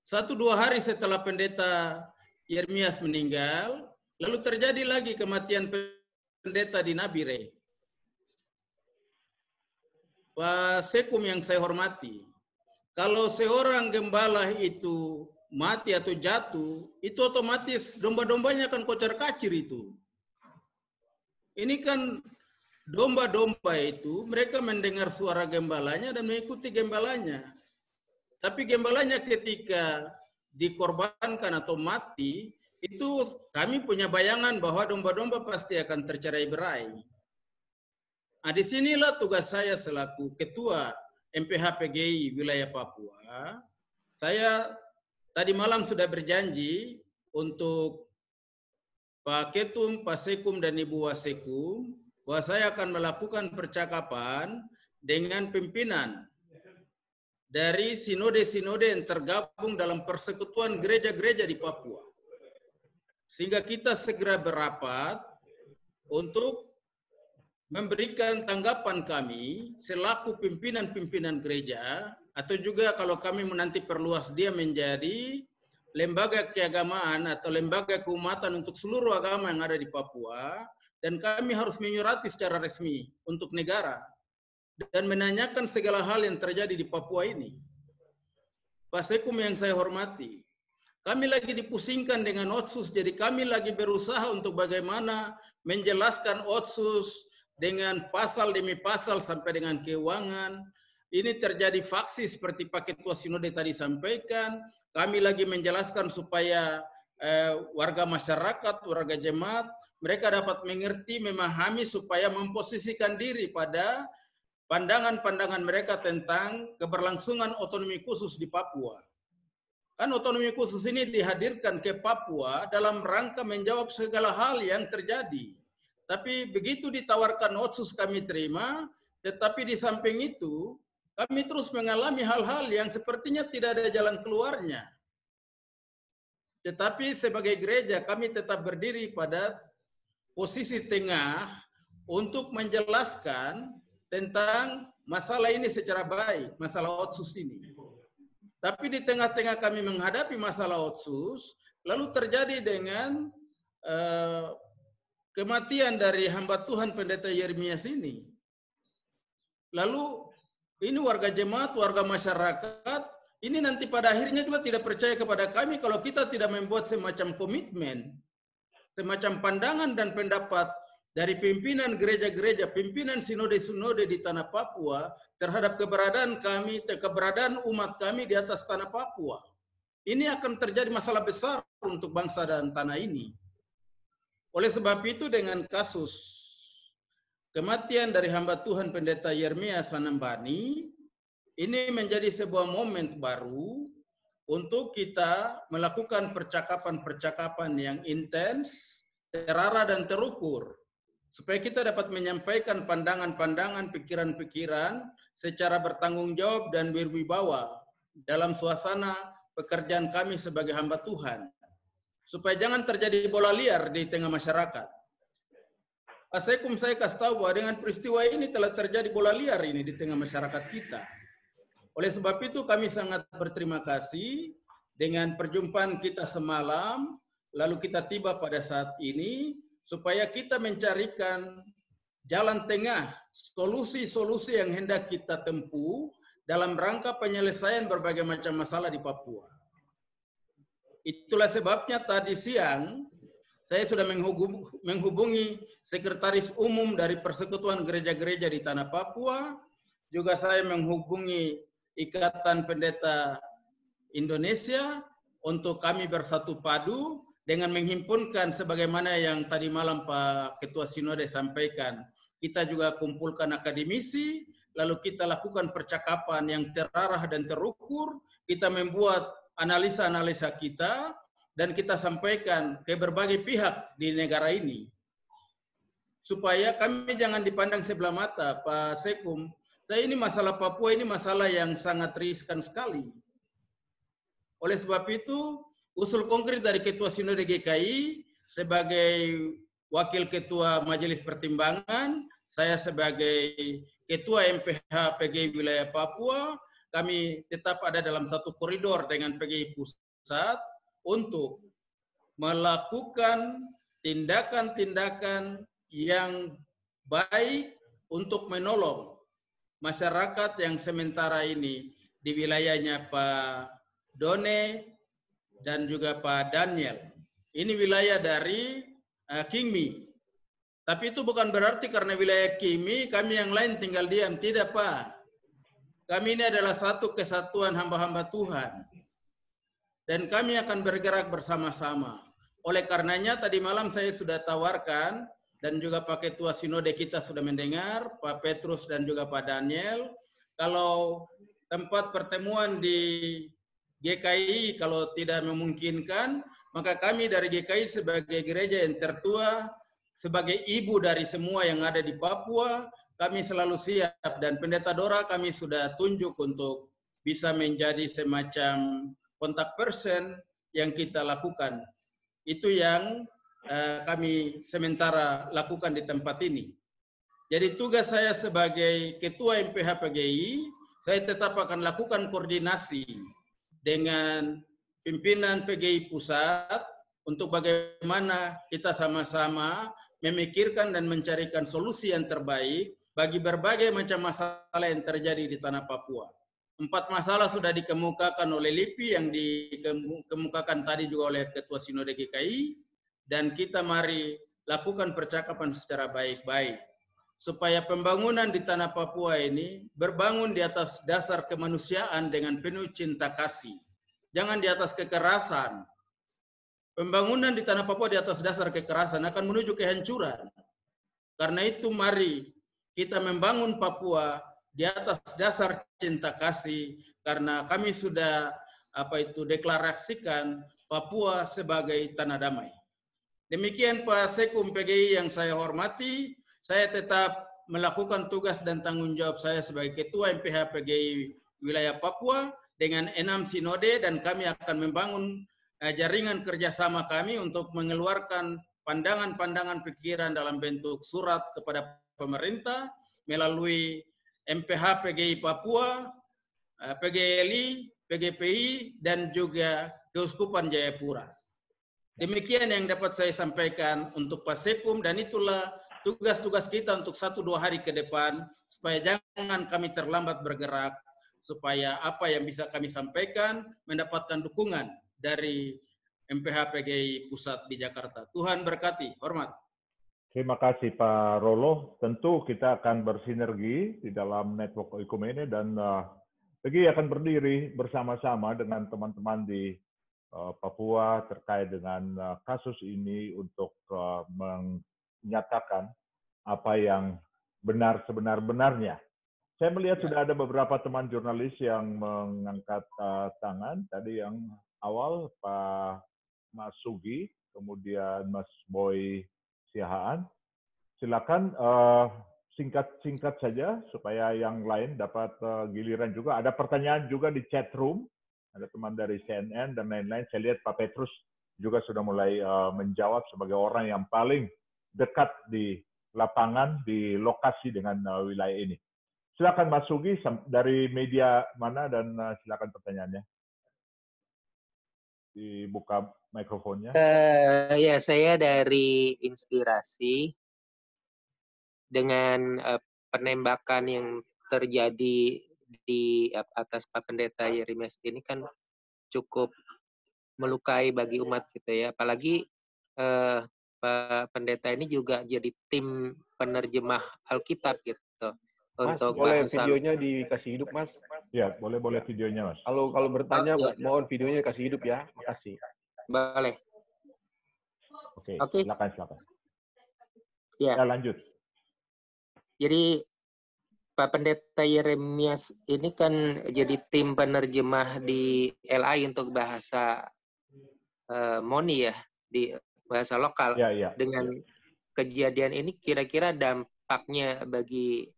1-2 hari setelah Pendeta Yermias meninggal, lalu terjadi lagi kematian pendeta di Nabire. Pak Sekum yang saya hormati, kalau seorang gembala itu mati atau jatuh, itu otomatis domba-dombanya akan kocar-kacir itu. Ini kan domba-domba itu, mereka mendengar suara gembalanya dan mengikuti gembalanya. Tapi gembalanya ketika dikorbankan atau mati, itu kami punya bayangan bahwa domba-domba pasti akan tercerai-berai. Nah, disinilah tugas saya selaku Ketua MPH PGI wilayah Papua. Saya tadi malam sudah berjanji untuk Pak Ketum, Pak Sekum, dan Ibu Wasekum bahwa saya akan melakukan percakapan dengan pimpinan dari sinode-sinode yang tergabung dalam persekutuan gereja-gereja di Papua. Sehingga kita segera berapat untuk memberikan tanggapan kami selaku pimpinan-pimpinan gereja, atau juga kalau kami nanti perluas dia menjadi lembaga keagamaan atau lembaga keumatan untuk seluruh agama yang ada di Papua, dan kami harus menyurati secara resmi untuk negara dan menanyakan segala hal yang terjadi di Papua ini. Pak Sekum yang saya hormati, kami lagi dipusingkan dengan Otsus, jadi kami lagi berusaha untuk bagaimana menjelaskan Otsus dengan pasal demi pasal sampai dengan keuangan. Ini terjadi faksi seperti Pak Ketua Sinode tadi sampaikan. Kami lagi menjelaskan supaya warga masyarakat, warga jemaat, mereka dapat mengerti, memahami supaya memposisikan diri pada pandangan-pandangan mereka tentang keberlangsungan otonomi khusus di Papua. Kan otonomi khusus ini dihadirkan ke Papua dalam rangka menjawab segala hal yang terjadi. Tapi begitu ditawarkan Otsus kami terima, tetapi di samping itu kami terus mengalami hal-hal yang sepertinya tidak ada jalan keluarnya. Tetapi sebagai gereja kami tetap berdiri pada posisi tengah untuk menjelaskan tentang masalah ini secara baik, masalah Otsus ini. Tapi di tengah-tengah kami menghadapi masalah Otsus, lalu terjadi dengan kematian dari hamba Tuhan Pendeta Yeremias ini. Lalu ini warga jemaat, warga masyarakat, ini nanti pada akhirnya juga tidak percaya kepada kami kalau kita tidak membuat semacam komitmen, semacam pandangan dan pendapat dari pimpinan gereja-gereja, pimpinan sinode-sinode di tanah Papua terhadap keberadaan kami, keberadaan umat kami di atas tanah Papua. Ini akan terjadi masalah besar untuk bangsa dan tanah ini. Oleh sebab itu dengan kasus kematian dari hamba Tuhan Pendeta Yeremias Anambani, ini menjadi sebuah momen baru untuk kita melakukan percakapan-percakapan yang intens, terarah dan terukur, supaya kita dapat menyampaikan pandangan-pandangan, pikiran-pikiran secara bertanggung jawab dan berwibawa dalam suasana pekerjaan kami sebagai hamba Tuhan. Supaya jangan terjadi bola liar di tengah masyarakat. Pak Sekum, saya kasih tahu bahwa dengan peristiwa ini telah terjadi bola liar ini di tengah masyarakat kita. Oleh sebab itu kami sangat berterima kasih dengan perjumpaan kita semalam, lalu kita tiba pada saat ini, supaya kita mencarikan jalan tengah, solusi-solusi yang hendak kita tempuh dalam rangka penyelesaian berbagai macam masalah di Papua. Itulah sebabnya tadi siang saya sudah menghubungi Sekretaris Umum dari Persekutuan Gereja-Gereja di Tanah Papua. Juga saya menghubungi Ikatan Pendeta Indonesia untuk kami bersatu padu dengan menghimpunkan sebagaimana yang tadi malam Pak Ketua Sinode sampaikan. Kita juga kumpulkan akademisi, lalu kita lakukan percakapan yang terarah dan terukur, kita membuat analisa-analisa kita, dan kita sampaikan ke berbagai pihak di negara ini. Supaya kami jangan dipandang sebelah mata, Pak Sekum. Saya ini masalah Papua ini masalah yang sangat riskan sekali. Oleh sebab itu, usul konkret dari Ketua Sinode GKI, sebagai Wakil Ketua Majelis Pertimbangan, saya sebagai Ketua MPH PGI Wilayah Papua, kami tetap ada dalam satu koridor dengan PGI Pusat untuk melakukan tindakan-tindakan yang baik untuk menolong masyarakat yang sementara ini di wilayahnya Pak Done dan juga Pak Daniel. Ini wilayah dari Kingmi. Tapi itu bukan berarti karena wilayah Kingmi kami yang lain tinggal diam. Tidak, Pak. Kami ini adalah satu kesatuan hamba-hamba Tuhan. Dan kami akan bergerak bersama-sama. Oleh karenanya tadi malam saya sudah tawarkan dan juga Pak Ketua Sinode kita sudah mendengar, Pak Petrus dan juga Pak Daniel, kalau tempat pertemuan di GKI kalau tidak memungkinkan, maka kami dari GKI sebagai gereja yang tertua, sebagai ibu dari semua yang ada di Papua, kami selalu siap, dan Pendeta Dora kami sudah tunjuk untuk bisa menjadi semacam kontak person yang kita lakukan. Itu yang kami sementara lakukan di tempat ini. Jadi tugas saya sebagai Ketua MPH PGI, saya tetap akan lakukan koordinasi dengan pimpinan PGI Pusat untuk bagaimana kita sama-sama memikirkan dan mencarikan solusi yang terbaik bagi berbagai macam masalah yang terjadi di tanah Papua. 4 masalah sudah dikemukakan oleh LIPI, yang dikemukakan tadi juga oleh Ketua Sinode GKI, dan kita mari lakukan percakapan secara baik-baik supaya pembangunan di tanah Papua ini berbangun di atas dasar kemanusiaan dengan penuh cinta kasih. Jangan di atas kekerasan. Pembangunan di tanah Papua di atas dasar kekerasan akan menuju kehancuran. Karena itu mari kita membangun Papua di atas dasar cinta kasih, karena kami sudah deklarasikan Papua sebagai tanah damai. Demikian Pak Sekum PGI yang saya hormati, saya tetap melakukan tugas dan tanggung jawab saya sebagai Ketua MPH PGI wilayah Papua dengan 6 sinode, dan kami akan membangun jaringan kerjasama kami untuk mengeluarkan pandangan-pandangan pikiran dalam bentuk surat kepada pemerintah melalui MPH PGI Papua, PGLI, PGPI, dan juga Keuskupan Jayapura. Demikian yang dapat saya sampaikan untuk Pak Sekum, dan itulah tugas-tugas kita untuk 1-2 hari ke depan, supaya jangan kami terlambat bergerak, supaya apa yang bisa kami sampaikan mendapatkan dukungan dari MPH PGI Pusat di Jakarta. Tuhan berkati. Hormat. Terima kasih Pak Rolo. Tentu kita akan bersinergi di dalam network Oikumene, dan PGI akan berdiri bersama-sama dengan teman-teman di Papua terkait dengan kasus ini untuk menyatakan apa yang benar sebenar-benarnya. Saya melihat sudah ada beberapa teman jurnalis yang mengangkat tangan. Tadi yang awal Pak Mas Sugi, kemudian Mas Boy Siahaan. Silakan singkat-singkat saja supaya yang lain dapat giliran juga. Ada pertanyaan juga di chat room. Ada teman dari CNN dan lain-lain. Saya lihat Pak Petrus juga sudah mulai menjawab sebagai orang yang paling dekat di lapangan, di lokasi dengan wilayah ini. Silakan Mas Sugi, dari media mana, dan silakan pertanyaannya. Dibuka mikrofonnya. Ya, saya dari Inspirasi. Dengan penembakan yang terjadi di atas Pak Pendeta Yeremias ini kan cukup melukai bagi umat gitu ya. Apalagi Pak Pendeta ini juga jadi tim penerjemah Alkitab gitu. Mas, untuk boleh bahasa... videonya dikasih hidup, Mas? Ya, boleh videonya, Mas. Kalau bertanya, mohon videonya dikasih hidup ya. Makasih. Boleh. Oke. Silakan. Ya, lanjut. Jadi Pak Pendeta Yeremias ini kan jadi tim penerjemah di LI untuk bahasa Moni ya, di bahasa lokal. Dengan kejadian ini kira-kira dampaknya bagi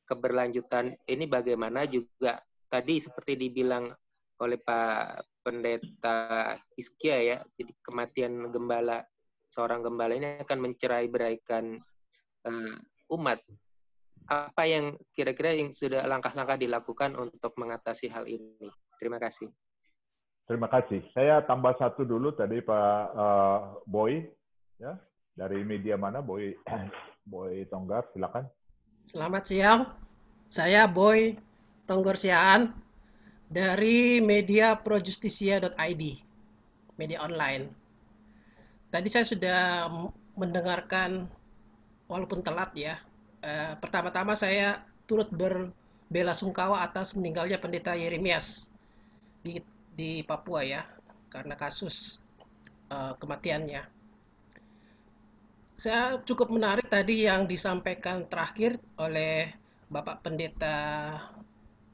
keberlanjutan ini bagaimana? Juga tadi seperti dibilang oleh Pak Pendeta Hizkia ya, jadi kematian seorang gembala ini akan mencerai-beraikan umat. Apa yang kira-kira yang sudah langkah-langkah dilakukan untuk mengatasi hal ini? Terima kasih. Terima kasih. Saya tambah satu dulu tadi Pak Boy, ya, dari media mana? Boy Tonggar, silakan. Selamat siang, saya Boy Tonggar Siaan dari media projustisia.id, media online. Tadi saya sudah mendengarkan, walaupun telat ya, pertama-tama saya turut berbelasungkawa atas meninggalnya Pendeta Yeremias di Papua ya, karena kasus kematiannya. Saya cukup menarik tadi yang disampaikan terakhir oleh Bapak Pendeta,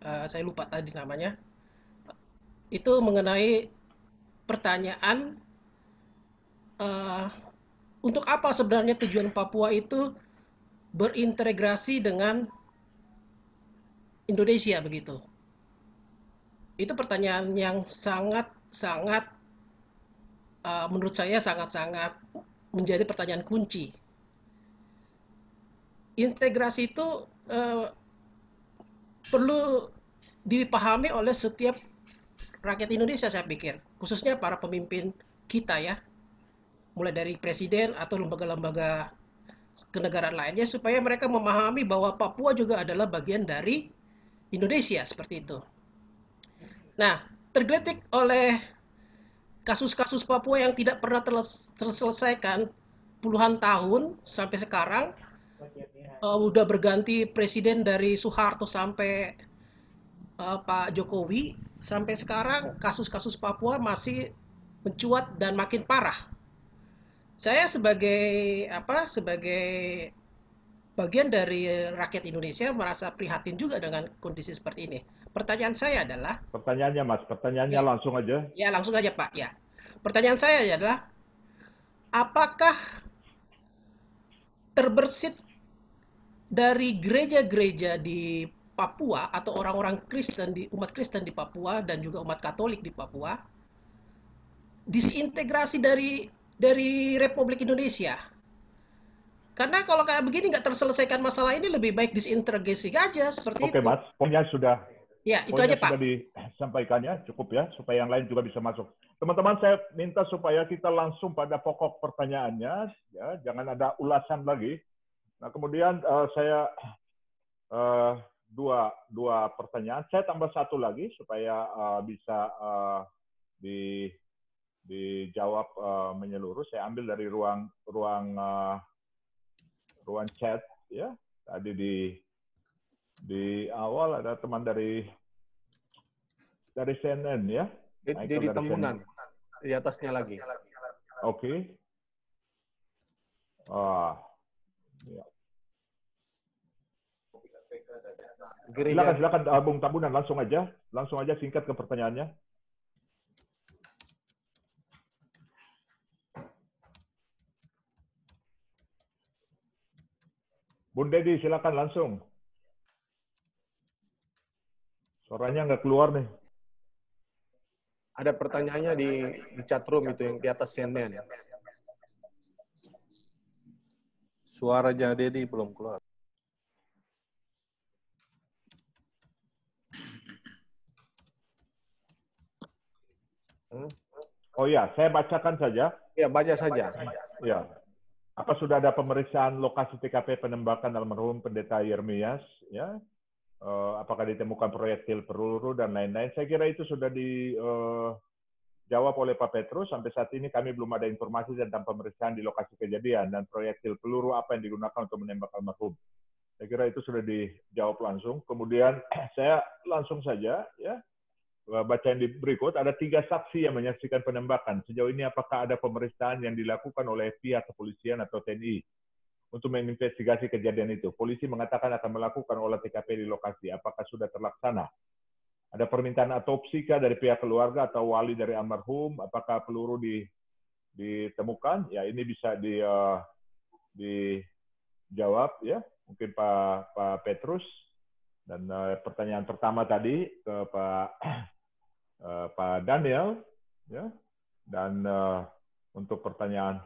saya lupa tadi namanya, itu mengenai pertanyaan untuk apa sebenarnya tujuan Papua itu berintegrasi dengan Indonesia begitu. Itu pertanyaan yang sangat-sangat menurut saya sangat-sangat menjadi pertanyaan kunci. Integrasi itu perlu dipahami oleh setiap rakyat Indonesia, saya pikir, khususnya para pemimpin kita ya, mulai dari presiden atau lembaga-lembaga kenegaraan lainnya, supaya mereka memahami bahwa Papua juga adalah bagian dari Indonesia, seperti itu. Nah, tergelitik oleh kasus-kasus Papua yang tidak pernah terselesaikan puluhan tahun sampai sekarang, udah berganti presiden dari Soeharto sampai Pak Jokowi, sampai sekarang kasus-kasus Papua masih mencuat dan makin parah. Saya sebagai bagian dari rakyat Indonesia merasa prihatin juga dengan kondisi seperti ini. Pertanyaan saya adalah... Pertanyaannya, Mas. Pertanyaannya ya, langsung aja. Ya, langsung aja, Pak. Ya. Pertanyaan saya adalah, apakah terbersit dari gereja-gereja di Papua atau orang-orang Kristen, umat Kristen di Papua dan juga umat Katolik di Papua, disintegrasi dari Republik Indonesia? Karena kalau kayak begini nggak terselesaikan masalah ini, lebih baik disintegrasi aja seperti itu. Oke, Mas. Poinnya sudah. Ya, itu aja, Pak. Sudah disampaikannya, cukup ya, supaya yang lain juga bisa masuk. Teman-teman, saya minta supaya kita langsung pada pokok pertanyaannya, ya, jangan ada ulasan lagi. Nah, kemudian saya dua pertanyaan. Saya tambah satu lagi supaya bisa dijawab menyeluruh. Saya ambil dari ruang chat, ya. Tadi di awal ada teman dari CNN, ya. Di Tambunan, di atasnya lagi. Oke. Ya. Silakan Bung Tambunan, langsung aja singkat ke pertanyaannya. Bun Dedi, silakan langsung. Suaranya nggak keluar nih. Ada pertanyaannya di chatroom itu yang di atas CNN. Suaranya Dedi belum keluar. Oh ya, saya bacakan saja. Ya, baca saja. Ya. Apa sudah ada pemeriksaan lokasi TKP penembakan almarhum Pendeta Yeremias? Ya. Apakah ditemukan proyektil peluru dan lain-lain? Saya kira itu sudah dijawab oleh Pak Petrus. Sampai saat ini kami belum ada informasi tentang pemeriksaan di lokasi kejadian dan proyektil peluru apa yang digunakan untuk menembak almarhum. Saya kira itu sudah dijawab langsung. Kemudian saya langsung saja, ya, baca yang berikut. Ada 3 saksi yang menyaksikan penembakan. Sejauh ini apakah ada pemeriksaan yang dilakukan oleh pihak kepolisian atau TNI untuk menginvestigasi kejadian itu? Polisi mengatakan akan melakukan olah TKP di lokasi. Apakah sudah terlaksana? Ada permintaan otopsi dari pihak keluarga atau wali dari almarhum? Apakah peluru ditemukan? Ya, ini bisa dijawab, ya. Mungkin Pak Petrus. Dan pertanyaan pertama tadi ke Pak Daniel, ya. Dan untuk pertanyaan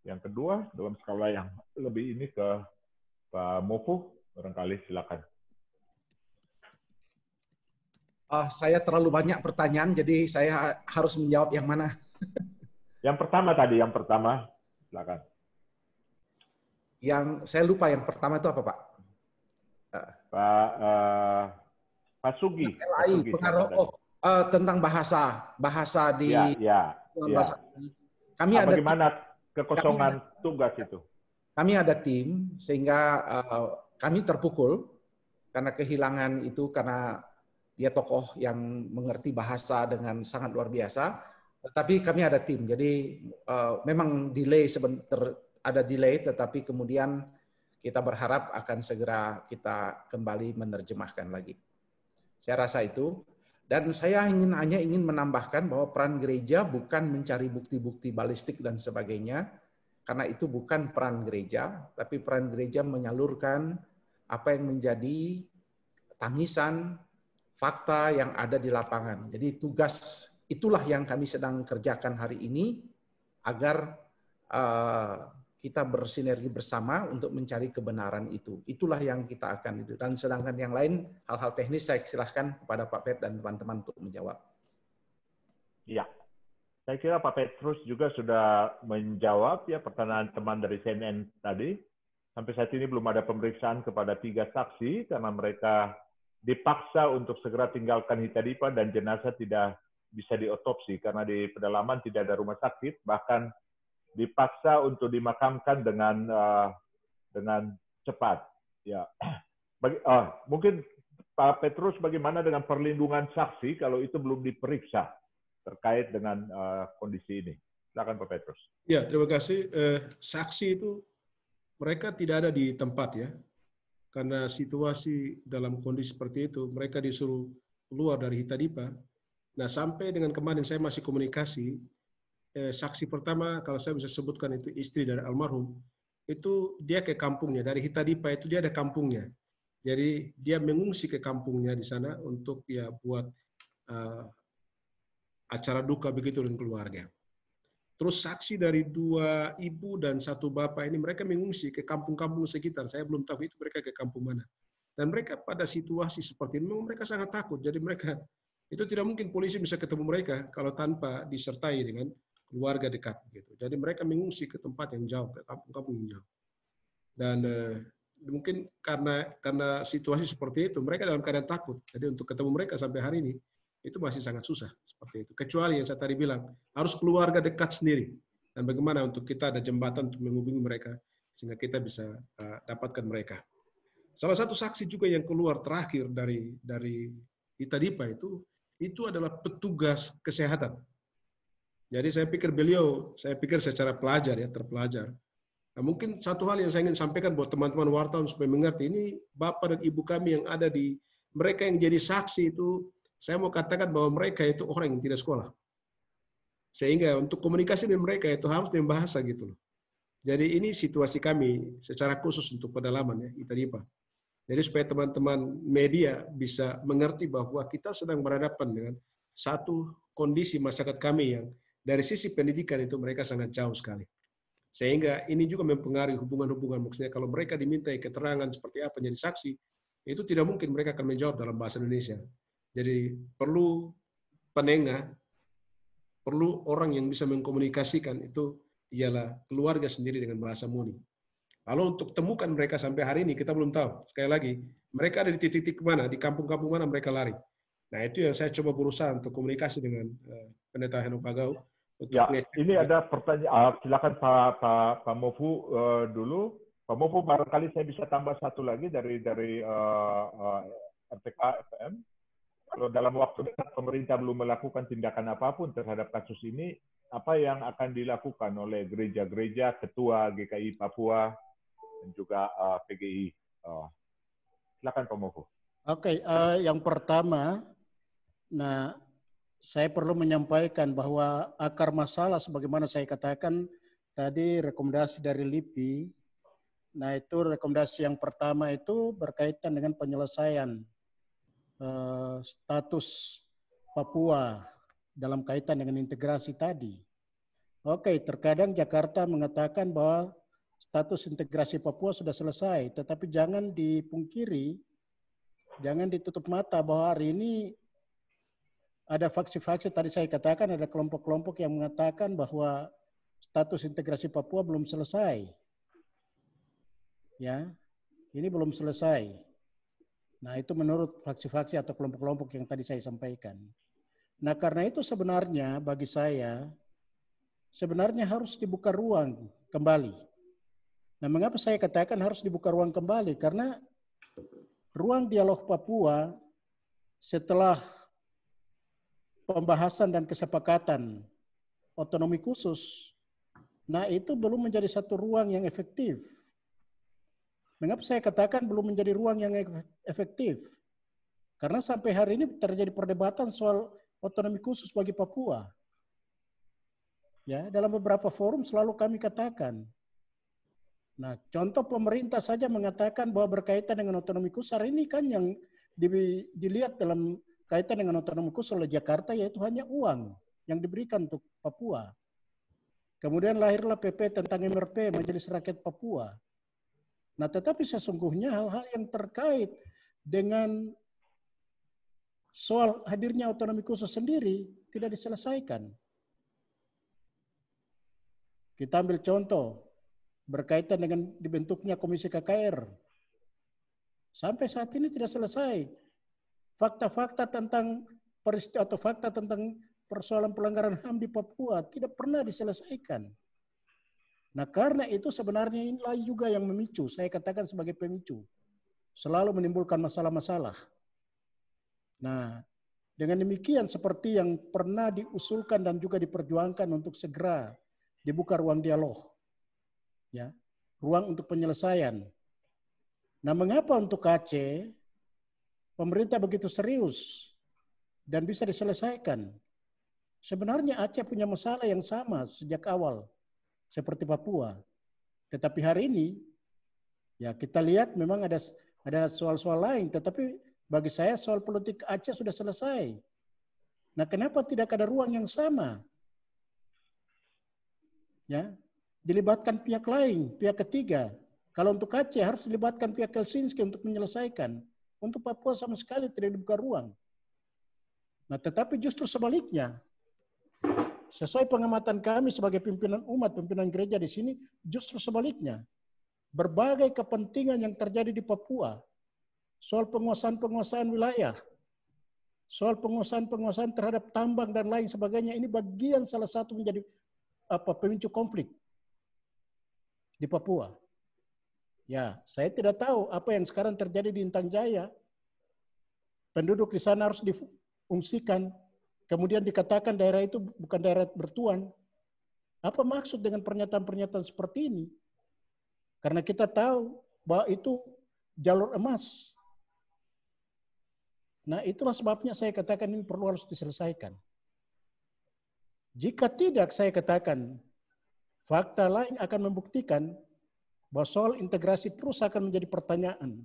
yang kedua dalam skala yang lebih ini ke Pak Mofu, barangkali silakan. Saya terlalu banyak pertanyaan, jadi saya harus menjawab yang mana? Yang pertama tadi, silakan. Yang saya lupa yang pertama itu apa, Pak? Pak Sugi. Pengaruh tentang bahasa di. Ya. Kami ada bagaimana kekosongan tugas itu? Kami ada tim sehingga kami terpukul karena kehilangan itu, karena dia tokoh yang mengerti bahasa dengan sangat luar biasa. Tetapi kami ada tim, jadi memang delay sebentar, ada delay, tetapi kemudian kita berharap akan segera kita kembali menerjemahkan lagi. Saya rasa itu. Dan saya hanya ingin menambahkan bahwa peran gereja bukan mencari bukti-bukti balistik dan sebagainya, karena itu bukan peran gereja, tapi peran gereja menyalurkan apa yang menjadi tangisan, fakta yang ada di lapangan. Jadi tugas itulah yang kami sedang kerjakan hari ini, agar kita bersinergi bersama untuk mencari kebenaran itu. Itulah yang kita akan itu. Dan sedangkan yang lain, hal-hal teknis saya silahkan kepada Pak Pet dan teman-teman untuk menjawab. Ya, saya kira Pak Petrus juga sudah menjawab ya pertanyaan teman dari CNN tadi. Sampai saat ini belum ada pemeriksaan kepada 3 saksi karena mereka dipaksa untuk segera tinggalkan Hitadipa dan jenazah tidak bisa diotopsi karena di pedalaman tidak ada rumah sakit, bahkan dipaksa untuk dimakamkan dengan cepat. Ya, mungkin Pak Petrus, bagaimana dengan perlindungan saksi kalau itu belum diperiksa terkait dengan kondisi ini? Silakan Pak Petrus. Ya, terima kasih. Saksi itu mereka tidak ada di tempat ya, karena situasi dalam kondisi seperti itu mereka disuruh keluar dari Hitadipa. Nah, sampai dengan kemarin saya masih komunikasi. Saksi pertama, kalau saya bisa sebutkan, itu istri dari almarhum, itu dia ke kampungnya, dari Hitadipa itu dia ada kampungnya. Jadi dia mengungsi ke kampungnya di sana untuk ya buat acara duka begitu dengan keluarga. Terus saksi dari 2 ibu dan 1 bapak ini, mereka mengungsi ke kampung-kampung sekitar. Saya belum tahu itu mereka ke kampung mana. Dan mereka pada situasi seperti ini, mereka sangat takut. Jadi mereka, itu tidak mungkin polisi bisa ketemu mereka kalau tanpa disertai dengan keluarga dekat gitu. Jadi mereka mengungsi ke tempat yang jauh, ke kampung-kampung yang jauh. Dan mungkin karena situasi seperti itu, mereka dalam keadaan takut. Jadi untuk ketemu mereka sampai hari ini itu masih sangat susah seperti itu. Kecuali yang saya tadi bilang, harus keluarga dekat sendiri. Dan bagaimana untuk kita ada jembatan untuk menghubungi mereka sehingga kita bisa dapatkan mereka. Salah satu saksi juga yang keluar terakhir dari Hitadipa itu adalah petugas kesehatan. Jadi saya pikir secara pelajar ya, terpelajar. Nah, mungkin satu hal yang saya ingin sampaikan buat teman-teman wartawan supaya mengerti, ini bapak dan ibu kami yang ada di, mereka yang jadi saksi itu, saya mau katakan bahwa mereka itu orang yang tidak sekolah. Sehingga untuk komunikasi dengan mereka itu harus dengan bahasa gitu loh. Jadi ini situasi kami secara khusus untuk pedalaman ya, Hitadipa. Jadi supaya teman-teman media bisa mengerti bahwa kita sedang berhadapan dengan satu kondisi masyarakat kami yang dari sisi pendidikan itu mereka sangat jauh sekali. Sehingga ini juga mempengaruhi hubungan-hubungan. Maksudnya kalau mereka dimintai keterangan seperti apa jadi saksi, itu tidak mungkin mereka akan menjawab dalam bahasa Indonesia. Jadi perlu penengah, perlu orang yang bisa mengkomunikasikan, itu ialah keluarga sendiri dengan bahasa Muni. Lalu untuk temukan mereka sampai hari ini kita belum tahu. Sekali lagi, mereka ada di titik-titik mana, di kampung-kampung mana mereka lari. Nah itu yang saya coba berusaha untuk komunikasi dengan Pendeta Henok Pagau. Ya, ini ada pertanyaan. Silakan Pak Mofu dulu. Pak Mofu, barangkali saya bisa tambah satu lagi dari RPK FM. Kalau dalam waktu dekat pemerintah belum melakukan tindakan apapun terhadap kasus ini, apa yang akan dilakukan oleh gereja-gereja, ketua GKI Papua dan juga PGI? Silakan Pak Mofu. Oke, yang pertama, nah saya perlu menyampaikan bahwa akar masalah sebagaimana saya katakan tadi rekomendasi dari LIPI. Nah itu rekomendasi yang pertama itu berkaitan dengan penyelesaian status Papua dalam kaitan dengan integrasi tadi. Oke, terkadang Jakarta mengatakan bahwa status integrasi Papua sudah selesai, tetapi jangan dipungkiri, jangan ditutup mata bahwa hari ini ada faksi-faksi, tadi saya katakan ada kelompok-kelompok yang mengatakan bahwa status integrasi Papua belum selesai. Ya, ini belum selesai. Nah, itu menurut faksi-faksi atau kelompok-kelompok yang tadi saya sampaikan. Nah, karena itu sebenarnya bagi saya, sebenarnya harus dibuka ruang kembali. Nah, mengapa saya katakan harus dibuka ruang kembali? Karena ruang dialog Papua setelah pembahasan dan kesepakatan otonomi khusus. Nah, itu belum menjadi satu ruang yang efektif. Mengapa saya katakan belum menjadi ruang yang efektif? Karena sampai hari ini terjadi perdebatan soal otonomi khusus bagi Papua. Ya, dalam beberapa forum selalu kami katakan. Nah, contoh pemerintah saja mengatakan bahwa berkaitan dengan otonomi khusus hari ini kan yang dilihat dalam kaitan dengan otonomi khusus oleh Jakarta yaitu hanya uang yang diberikan untuk Papua. Kemudian lahirlah PP tentang MRP, Majelis Rakyat Papua. Nah, tetapi sesungguhnya hal-hal yang terkait dengan soal hadirnya otonomi khusus sendiri tidak diselesaikan. Kita ambil contoh berkaitan dengan dibentuknya Komisi KKR. Sampai saat ini tidak selesai. Fakta-fakta tentang peristiwa atau fakta tentang persoalan pelanggaran HAM di Papua tidak pernah diselesaikan. Nah, karena itu sebenarnya inilah juga yang memicu, saya katakan sebagai pemicu, selalu menimbulkan masalah-masalah. Nah, dengan demikian seperti yang pernah diusulkan dan juga diperjuangkan untuk segera dibuka ruang dialog, ya, ruang untuk penyelesaian. Nah, mengapa untuk Aceh pemerintah begitu serius dan bisa diselesaikan? Sebenarnya Aceh punya masalah yang sama sejak awal seperti Papua. Tetapi hari ini ya kita lihat memang ada soal-soal lain, tetapi bagi saya soal politik Aceh sudah selesai. Nah, kenapa tidak ada ruang yang sama? Ya, dilibatkan pihak lain, pihak ketiga. Kalau untuk Aceh harus dilibatkan pihak Helsinki untuk menyelesaikan. Untuk Papua sama sekali tidak dibuka ruang. Nah, tetapi justru sebaliknya, sesuai pengamatan kami sebagai pimpinan umat, pimpinan gereja di sini, justru sebaliknya. Berbagai kepentingan yang terjadi di Papua, soal penguasaan-penguasaan wilayah, soal penguasaan-penguasaan terhadap tambang dan lain sebagainya, ini bagian salah satu menjadi pemicu konflik di Papua. Ya, saya tidak tahu apa yang sekarang terjadi di Intan Jaya. Penduduk di sana harus diungsikan, kemudian dikatakan daerah itu bukan daerah bertuan. Apa maksud dengan pernyataan-pernyataan seperti ini? Karena kita tahu bahwa itu jalur emas. Nah, itulah sebabnya saya katakan ini perlu harus diselesaikan. Jika tidak, saya katakan fakta lain akan membuktikan bahwa soal integrasi terus akan menjadi pertanyaan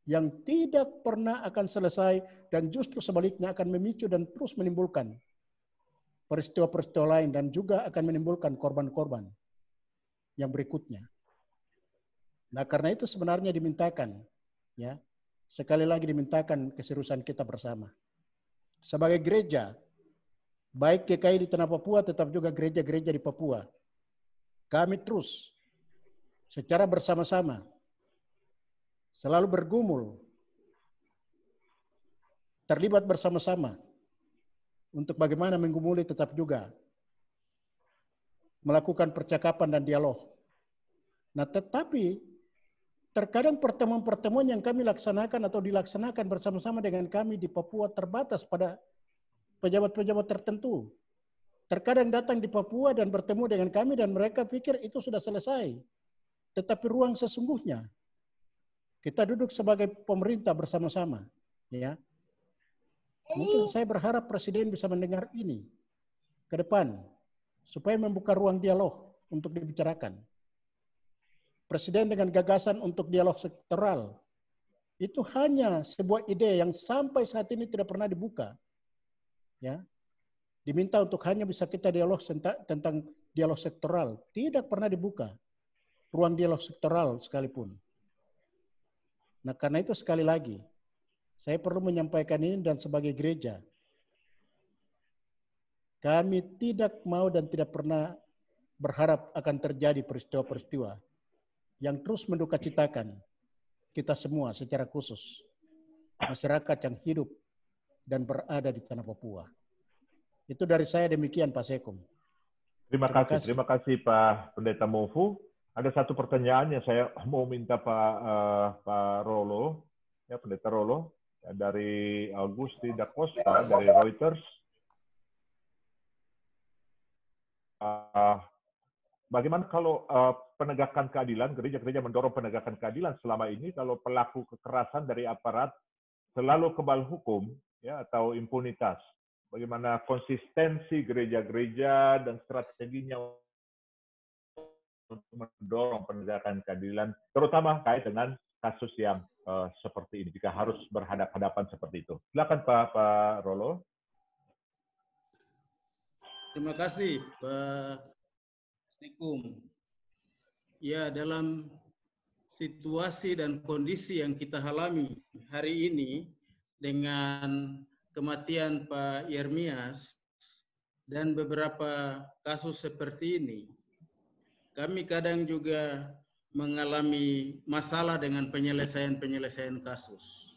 yang tidak pernah akan selesai dan justru sebaliknya akan memicu dan terus menimbulkan peristiwa-peristiwa lain dan juga akan menimbulkan korban-korban yang berikutnya. Nah, karena itu sebenarnya dimintakan, ya, sekali lagi dimintakan keseriusan kita bersama. Sebagai gereja, baik GKI di Tanah Papua, tetap juga gereja-gereja di Papua, kami terus secara bersama-sama selalu bergumul, terlibat bersama-sama untuk bagaimana menggumuli tetap juga melakukan percakapan dan dialog. Nah, tetapi terkadang pertemuan-pertemuan yang kami laksanakan atau dilaksanakan bersama-sama dengan kami di Papua terbatas pada pejabat-pejabat tertentu. Terkadang datang di Papua dan bertemu dengan kami dan mereka pikir itu sudah selesai. Tetapi ruang sesungguhnya kita duduk sebagai pemerintah bersama-sama, ya. Mungkin saya berharap Presiden bisa mendengar ini ke depan supaya membuka ruang dialog untuk dibicarakan. Presiden dengan gagasan untuk dialog sektoral itu hanya sebuah ide yang sampai saat ini tidak pernah dibuka, ya. Diminta untuk hanya bisa kita dialog tentang dialog sektoral, tidak pernah dibuka ruang dialog sektoral sekalipun. Nah, karena itu sekali lagi saya perlu menyampaikan ini dan sebagai gereja kami tidak mau dan tidak pernah berharap akan terjadi peristiwa-peristiwa yang terus mendukacitakan kita semua secara khusus, masyarakat yang hidup dan berada di Tanah Papua. Itu dari saya demikian, Pak Sekum. Terima kasih Pak Pendeta Mofu. Ada satu pertanyaan yang saya mau minta Pak Rolo, ya Pendeta Rolo, ya, dari Augusti da Costa dari Reuters. bagaimana kalau penegakan keadilan, gereja-gereja mendorong penegakan keadilan selama ini kalau pelaku kekerasan dari aparat selalu kebal hukum, ya, atau impunitas. Bagaimana konsistensi gereja-gereja dan strateginya untuk mendorong penegakan keadilan, terutama kait dengan kasus yang seperti ini, jika harus berhadapan-hadapan seperti itu. Silakan Pak Rolo. Terima kasih Pak Sekum. Ya, dalam situasi dan kondisi yang kita alami hari ini dengan kematian Pak Yermias dan beberapa kasus seperti ini, kami kadang juga mengalami masalah dengan penyelesaian kasus.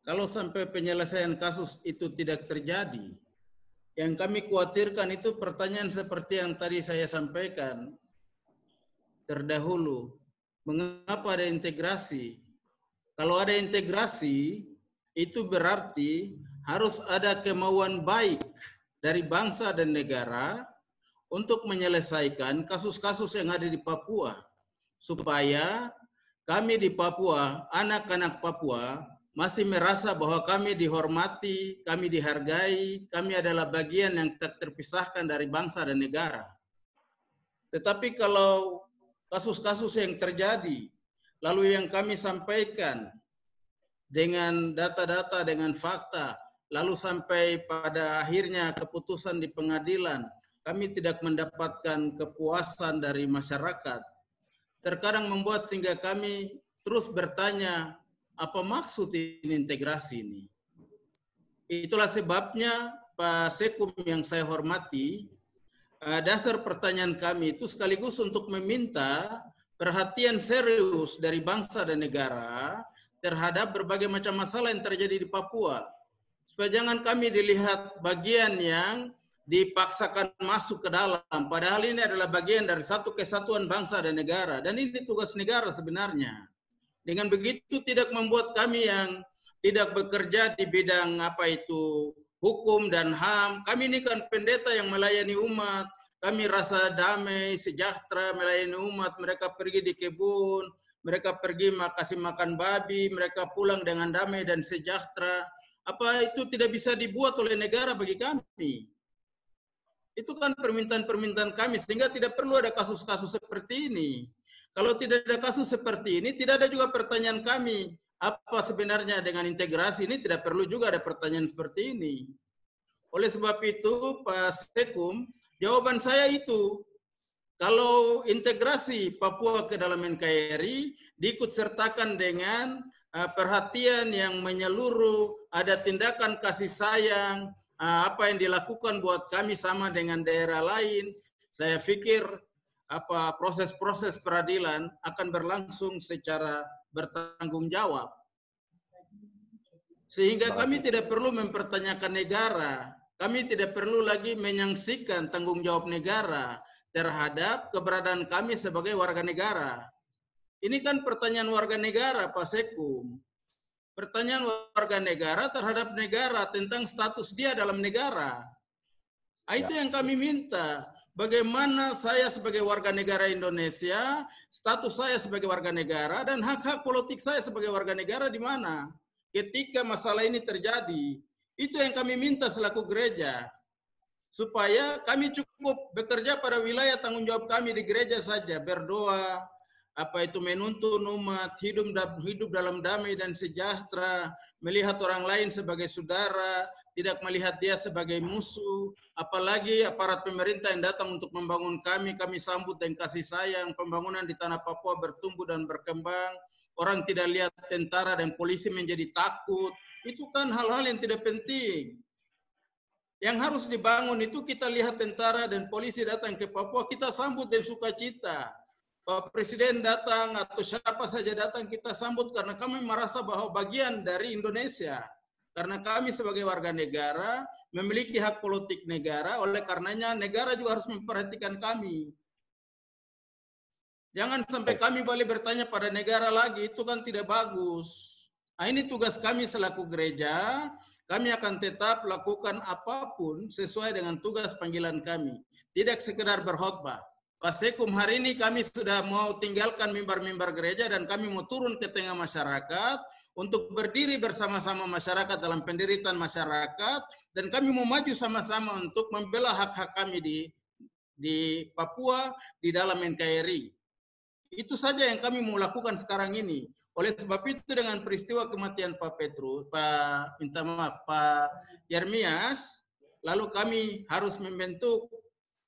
Kalau sampai penyelesaian kasus itu tidak terjadi, yang kami khawatirkan itu pertanyaan seperti yang tadi saya sampaikan terdahulu. Mengapa ada integrasi? Kalau ada integrasi, itu berarti harus ada kemauan baik dari bangsa dan negara untuk menyelesaikan kasus-kasus yang ada di Papua, supaya kami di Papua, anak-anak Papua, masih merasa bahwa kami dihormati, kami dihargai, kami adalah bagian yang tak terpisahkan dari bangsa dan negara. Tetapi kalau kasus-kasus yang terjadi, lalu yang kami sampaikan dengan data-data, dengan fakta, lalu sampai pada akhirnya keputusan di pengadilan, kami tidak mendapatkan kepuasan dari masyarakat. Terkadang membuat sehingga kami terus bertanya, apa maksud ini integrasi ini? Itulah sebabnya Pak Sekum yang saya hormati, dasar pertanyaan kami itu sekaligus untuk meminta perhatian serius dari bangsa dan negara terhadap berbagai macam masalah yang terjadi di Papua. Supaya jangan kami dilihat bagian yang dipaksakan masuk ke dalam, padahal ini adalah bagian dari satu kesatuan bangsa dan negara, dan ini tugas negara sebenarnya. Dengan begitu tidak membuat kami yang tidak bekerja di bidang hukum dan HAM. Kami ini kan pendeta yang melayani umat. Kami rasa damai, sejahtera, melayani umat. Mereka pergi di kebun, mereka pergi kasih makan babi, mereka pulang dengan damai dan sejahtera. Apa itu tidak bisa dibuat oleh negara bagi kami? Itu kan permintaan-permintaan kami, sehingga tidak perlu ada kasus-kasus seperti ini. Kalau tidak ada kasus seperti ini, tidak ada juga pertanyaan kami. Apa sebenarnya dengan integrasi ini, tidak perlu juga ada pertanyaan seperti ini. Oleh sebab itu, Pak Sekum, jawaban saya itu, kalau integrasi Papua ke dalam NKRI, diikut sertakan dengan perhatian yang menyeluruh, ada tindakan kasih sayang, apa yang dilakukan buat kami sama dengan daerah lain, saya pikir proses-proses peradilan akan berlangsung secara bertanggung jawab. Sehingga kami tidak perlu mempertanyakan negara, kami tidak perlu lagi menyaksikan tanggung jawab negara terhadap keberadaan kami sebagai warga negara. Ini kan pertanyaan warga negara, Pak Sekum. Pertanyaan warga negara terhadap negara tentang status dia dalam negara. Itu yang kami minta. Bagaimana saya sebagai warga negara Indonesia, status saya sebagai warga negara, dan hak-hak politik saya sebagai warga negara di mana? Ketika masalah ini terjadi, itu yang kami minta selaku gereja. Supaya kami cukup bekerja pada wilayah tanggung jawab kami di gereja saja, berdoa, menuntun umat, hidup dalam damai dan sejahtera, melihat orang lain sebagai saudara, tidak melihat dia sebagai musuh, apalagi aparat pemerintah yang datang untuk membangun kami sambut dan kasih sayang, pembangunan di tanah Papua bertumbuh dan berkembang, orang tidak lihat tentara dan polisi menjadi takut, itu kan hal-hal yang tidak penting. Yang harus dibangun itu kita lihat tentara dan polisi datang ke Papua, kita sambut dan sukacita. Pak Presiden datang atau siapa saja datang, kita sambut karena kami merasa bahwa bagian dari Indonesia. Karena kami sebagai warga negara memiliki hak politik negara, oleh karenanya negara juga harus memperhatikan kami. Jangan sampai kami balik bertanya pada negara lagi, itu kan tidak bagus. Nah, ini tugas kami selaku gereja. Kami akan tetap lakukan apapun sesuai dengan tugas panggilan kami. Tidak sekedar berkhotbah. Pak Sekum, hari ini kami sudah mau tinggalkan mimbar-mimbar gereja dan kami mau turun ke tengah masyarakat untuk berdiri bersama-sama masyarakat dalam penderitaan masyarakat, dan kami mau maju sama-sama untuk membela hak-hak kami di Papua, di dalam NKRI. Itu saja yang kami mau lakukan sekarang ini. Oleh sebab itu dengan peristiwa kematian Pak Yeremias, lalu kami harus membentuk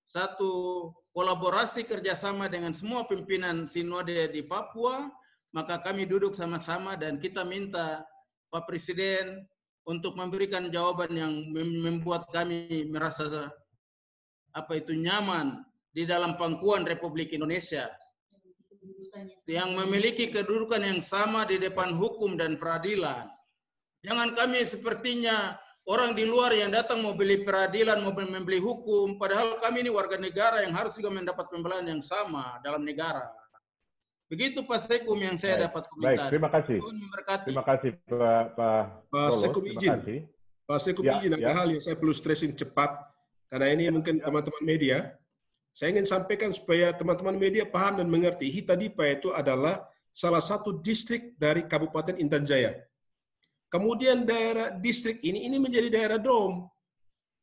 satu kolaborasi kerjasama dengan semua pimpinan sinode di Papua, maka kami duduk sama-sama dan kita minta Pak Presiden untuk memberikan jawaban yang membuat kami merasa nyaman di dalam pangkuan Republik Indonesia, yang memiliki kedudukan yang sama di depan hukum dan peradilan. Jangan kami sepertinya orang di luar yang datang mau beli peradilan, mau membeli hukum, padahal kami ini warga negara yang harus juga mendapat pembelaan yang sama dalam negara. Begitu Pak Sekum yang saya dapat komentar. Baik, terima kasih. Terima kasih Pak Sekum izin. Pak Sekum izin, ada hal yang saya perlu stressing cepat, karena ini mungkin teman-teman media. Saya ingin sampaikan supaya teman-teman media paham dan mengerti, Hitadipa itu adalah salah satu distrik dari Kabupaten Intan Jaya. Kemudian daerah distrik ini menjadi daerah DOM,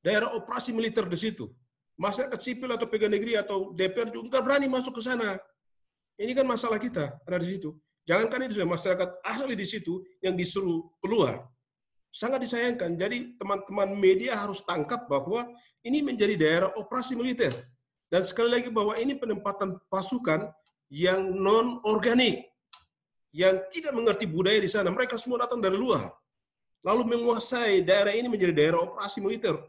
daerah operasi militer di situ. Masyarakat sipil atau pegawai negeri atau DPR juga nggak berani masuk ke sana. Ini kan masalah kita ada di situ. Jangankan itu, masyarakat asli di situ yang disuruh keluar. Sangat disayangkan. Jadi teman-teman media harus tangkap bahwa ini menjadi daerah operasi militer. Dan sekali lagi bahwa ini penempatan pasukan yang non-organik, yang tidak mengerti budaya di sana. Mereka semua datang dari luar. Lalu menguasai daerah ini menjadi daerah operasi militer.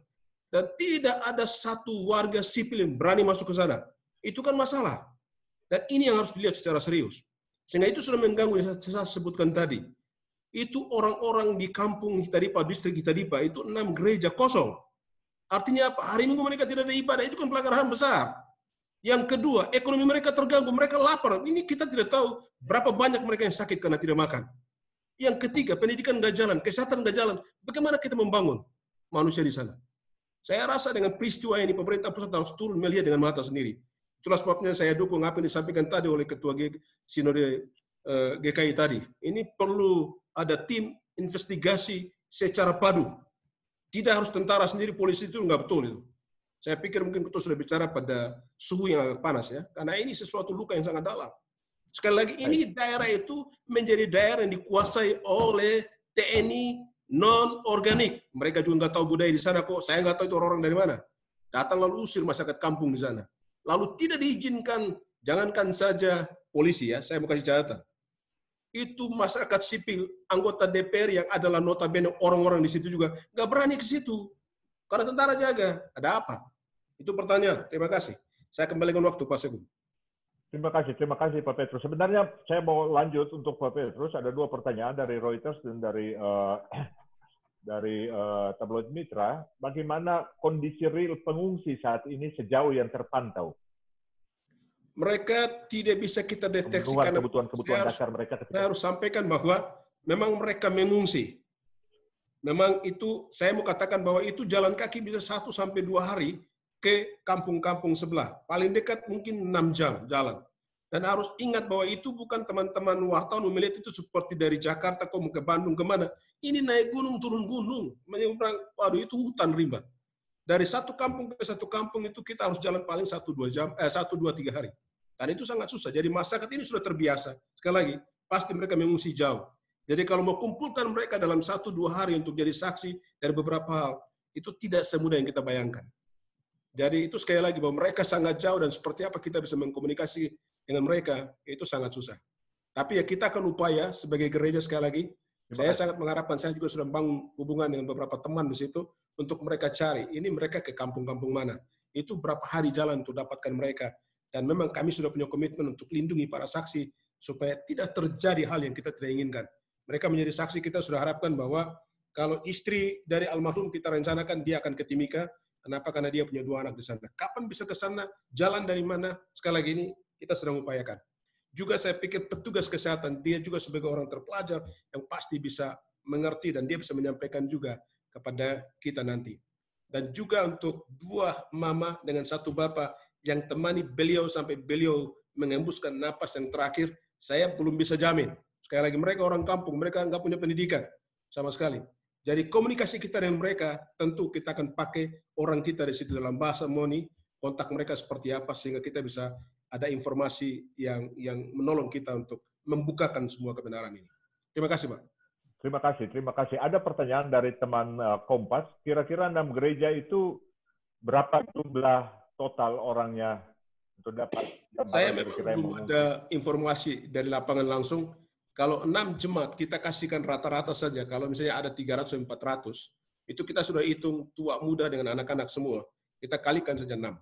Dan tidak ada satu warga sipil yang berani masuk ke sana. Itu kan masalah. Dan ini yang harus dilihat secara serius. Sehingga itu sudah mengganggu yang saya sebutkan tadi. Itu orang-orang di kampung Hitadipa, distrik Hitadipa, itu 6 gereja kosong. Artinya apa? Hari Minggu mereka tidak ada ibadah. Itu kan pelanggaran HAM besar. Yang kedua, ekonomi mereka terganggu. Mereka lapar. Ini kita tidak tahu berapa banyak mereka yang sakit karena tidak makan. Yang ketiga, pendidikan nggak jalan, kesehatan nggak jalan. Bagaimana kita membangun manusia di sana? Saya rasa dengan peristiwa ini, pemerintah pusat harus turun melihat dengan mata sendiri. Itulah sebabnya saya dukung apa yang disampaikan tadi oleh Ketua Sinode GKI tadi. Ini perlu ada tim investigasi secara padu. Tidak harus tentara sendiri, polisi itu nggak betul itu. Saya pikir mungkin Ketua sudah bicara pada suhu yang agak panas ya, karena ini sesuatu luka yang sangat dalam. Sekali lagi, ini daerah itu menjadi daerah yang dikuasai oleh TNI non-organik. Mereka juga nggak tahu budaya di sana kok. Saya nggak tahu itu orang-orang dari mana. Datang lalu usir masyarakat kampung di sana. Lalu tidak diizinkan, jangankan saja polisi ya, saya mau kasih catatan. Itu masyarakat sipil, anggota DPR yang adalah notabene orang-orang di situ juga nggak berani ke situ. Karena tentara jaga. Ada apa? Itu pertanyaan. Terima kasih. Saya kembalikan waktu Pak Sekum. Terima kasih Pak Petrus. Sebenarnya saya mau lanjut untuk Pak Petrus. Ada 2 pertanyaan dari Reuters dan dari tabloid Mitra. Bagaimana kondisi real pengungsi saat ini sejauh yang terpantau? Mereka tidak bisa kita deteksi karena kebutuhan dasar mereka. Saya harus sampaikan bahwa memang mereka mengungsi. Memang itu saya mau katakan bahwa itu jalan kaki bisa 1 sampai 2 hari ke kampung-kampung sebelah. Paling dekat mungkin 6 jam jalan. Dan harus ingat bahwa itu bukan teman-teman wartawan melihat itu seperti dari Jakarta kok mau ke Bandung kemana. Ini naik gunung turun gunung. Menyeberang, waduh itu hutan rimba. Dari satu kampung ke satu kampung itu kita harus jalan paling 1-2 3 hari. Dan itu sangat susah. Jadi masyarakat ini sudah terbiasa. Sekali lagi, pasti mereka mengungsi jauh. Jadi kalau mau kumpulkan mereka dalam 1-2 hari untuk jadi saksi dari beberapa hal, itu tidak semudah yang kita bayangkan. Jadi itu sekali lagi bahwa mereka sangat jauh dan seperti apa kita bisa mengkomunikasi dengan mereka, itu sangat susah. Tapi ya kita akan upaya sebagai gereja sekali lagi. Saya sangat mengharapkan, saya juga sudah membangun hubungan dengan beberapa teman di situ untuk mereka cari, ini mereka ke kampung-kampung mana. Itu berapa hari jalan untuk dapatkan mereka. Dan memang kami sudah punya komitmen untuk lindungi para saksi supaya tidak terjadi hal yang kita tidak inginkan. Mereka menjadi saksi, kita sudah harapkan bahwa kalau istri dari almarhum kita rencanakan dia akan ke Timika. Kenapa? Karena dia punya 2 anak di sana. Kapan bisa ke sana? Jalan dari mana? Sekali lagi ini kita sedang upayakan. juga saya pikir petugas kesehatan, dia juga sebagai orang terpelajar yang pasti bisa mengerti dan dia bisa menyampaikan juga kepada kita nanti. Dan juga untuk 2 mama dengan 1 bapak yang temani beliau sampai beliau mengembuskan napas yang terakhir, saya belum bisa jamin. Sekali lagi, mereka orang kampung, mereka nggak punya pendidikan sama sekali. Jadi komunikasi kita dengan mereka, tentu kita akan pakai orang kita di situ dalam bahasa Moni, kontak mereka seperti apa, sehingga kita bisa ada informasi yang menolong kita untuk membukakan semua kebenaran ini. Terima kasih, Pak. Terima kasih. Ada pertanyaan dari teman Kompas. Kira-kira 6 gereja itu berapa jumlah total orangnya untuk dapat? Saya memang belum ada informasi dari lapangan langsung. Kalau 6 jemaat kita kasihkan rata-rata saja. Kalau misalnya ada 300 atau 400, itu kita sudah hitung tua muda dengan anak-anak semua. Kita kalikan saja 6,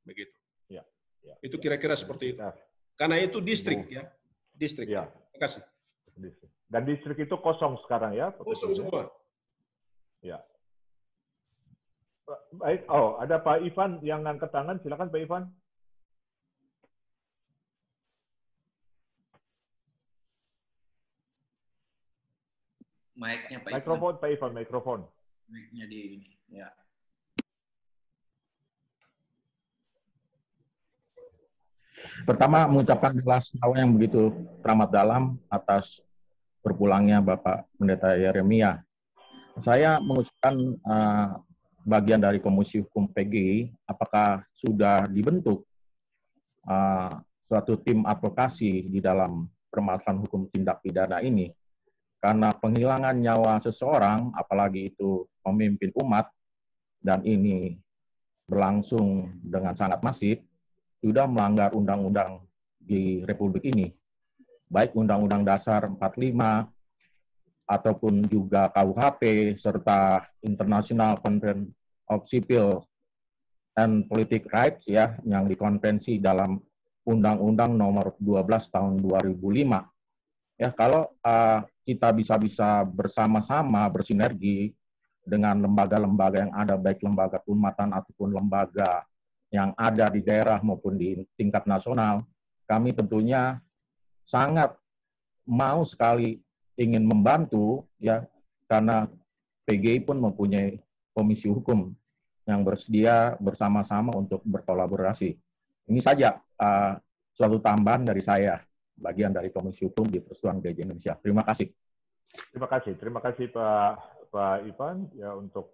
begitu. Ya. Itu kira-kira seperti itu. Karena itu distrik, ya. Distrik. Ya. Terima kasih. Dan distrik itu kosong sekarang ya? Kosong semua. Ya. Baik. Oh, ada Pak Ivan yang angkat tangan. Silakan Pak Ivan. Mic-nya Pak Mikrofon, Pak Ivan, mikrofon. Mic-nya di ini, ya. Pertama, mengucapkan bela sungkawa yang begitu teramat dalam atas berpulangnya Bapak Pendeta Yeremia. Saya mengusulkan bagian dari Komisi Hukum PGI, apakah sudah dibentuk suatu tim advokasi di dalam permasalahan hukum tindak pidana ini? Karena penghilangan nyawa seseorang, apalagi itu pemimpin umat, dan ini berlangsung dengan sangat masif, sudah melanggar undang-undang di Republik ini. Baik Undang-Undang Dasar 45, ataupun juga KUHP, serta International Convention of Civil and Political Rights, ya, yang dikonvensi dalam Undang-Undang Nomor 12 Tahun 2005. Ya, kalau kita bisa bersama-sama bersinergi dengan lembaga-lembaga yang ada, baik lembaga keumatan ataupun lembaga yang ada di daerah maupun di tingkat nasional, kami tentunya sangat mau sekali ingin membantu, ya, karena PGI pun mempunyai komisi hukum yang bersedia bersama-sama untuk berkolaborasi. Ini saja suatu tambahan dari saya, bagian dari Komisi Hukum di Persekutuan Gereja Indonesia. Terima kasih. Terima kasih Pak Ivan ya untuk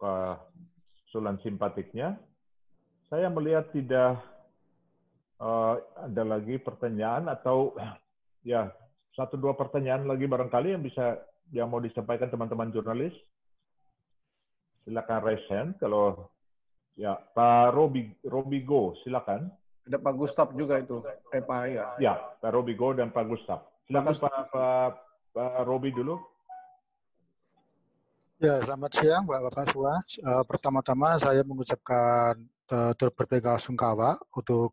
usulan simpatiknya. Saya melihat tidak ada lagi pertanyaan atau ya 1-2 pertanyaan lagi barangkali yang mau disampaikan teman-teman jurnalis. Silakan raise hand kalau ya Pak Robigo silakan. Ada Pak Gustaf juga itu, Pak ya. Ya, Pak Robigo dan Pak Gustaf. Silakan Pak Robi dulu. Ya, selamat siang Bapak semua. Pertama-tama saya mengucapkan turut berbela-sungkawa untuk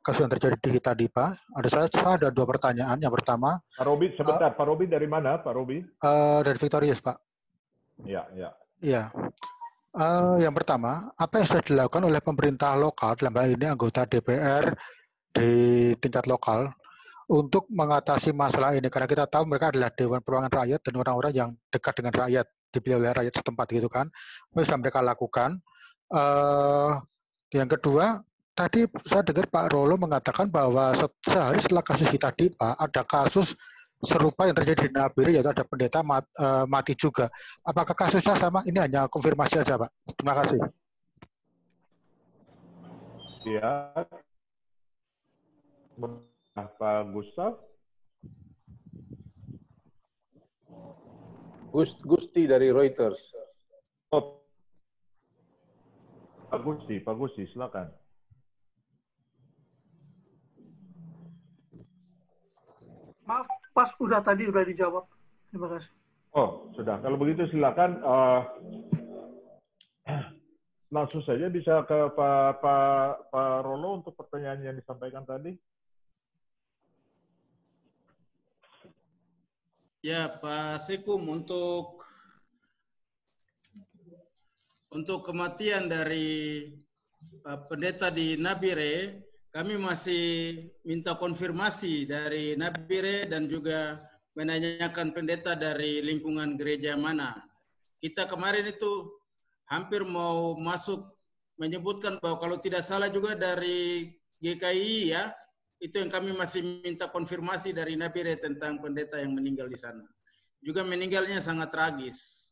kasus yang terjadi di kita di Pak. Saya ada 2 pertanyaan. Yang pertama, Pak Robi, sebentar. Pak Robi dari mana, Pak Robi? Dari Victorious, Pak. Iya. Yang pertama, apa yang sudah dilakukan oleh pemerintah lokal, dalam hal ini anggota DPR di tingkat lokal, untuk mengatasi masalah ini? Karena kita tahu mereka adalah Dewan Perwakilan Rakyat dan orang-orang yang dekat dengan rakyat, dipilih oleh rakyat setempat gitu kan. Apa yang sudah mereka lakukan? Yang kedua, tadi saya dengar Pak Rolo mengatakan bahwa sehari setelah kasus kita di Pak, ada kasus serupa yang terjadi di Nabire, yaitu ada pendeta mati juga. Apakah kasusnya sama? Ini hanya konfirmasi saja, Pak. Terima kasih. Ya, Pak Gustaf. Gusti dari Reuters. Oh, Pak Gusti, silakan. Maaf, pas tadi udah dijawab. Terima kasih. Oh, sudah. Kalau begitu silakan langsung saja bisa ke Pak Rolo untuk pertanyaan yang disampaikan tadi. Ya, Pak Sekum, untuk kematian dari pendeta di Nabire, kami masih minta konfirmasi dari Nabire dan juga menanyakan pendeta dari lingkungan gereja mana. Kita kemarin itu hampir mau masuk menyebutkan bahwa kalau tidak salah juga dari GKI ya, itu yang kami masih minta konfirmasi dari Nabire tentang pendeta yang meninggal di sana. Juga meninggalnya sangat tragis.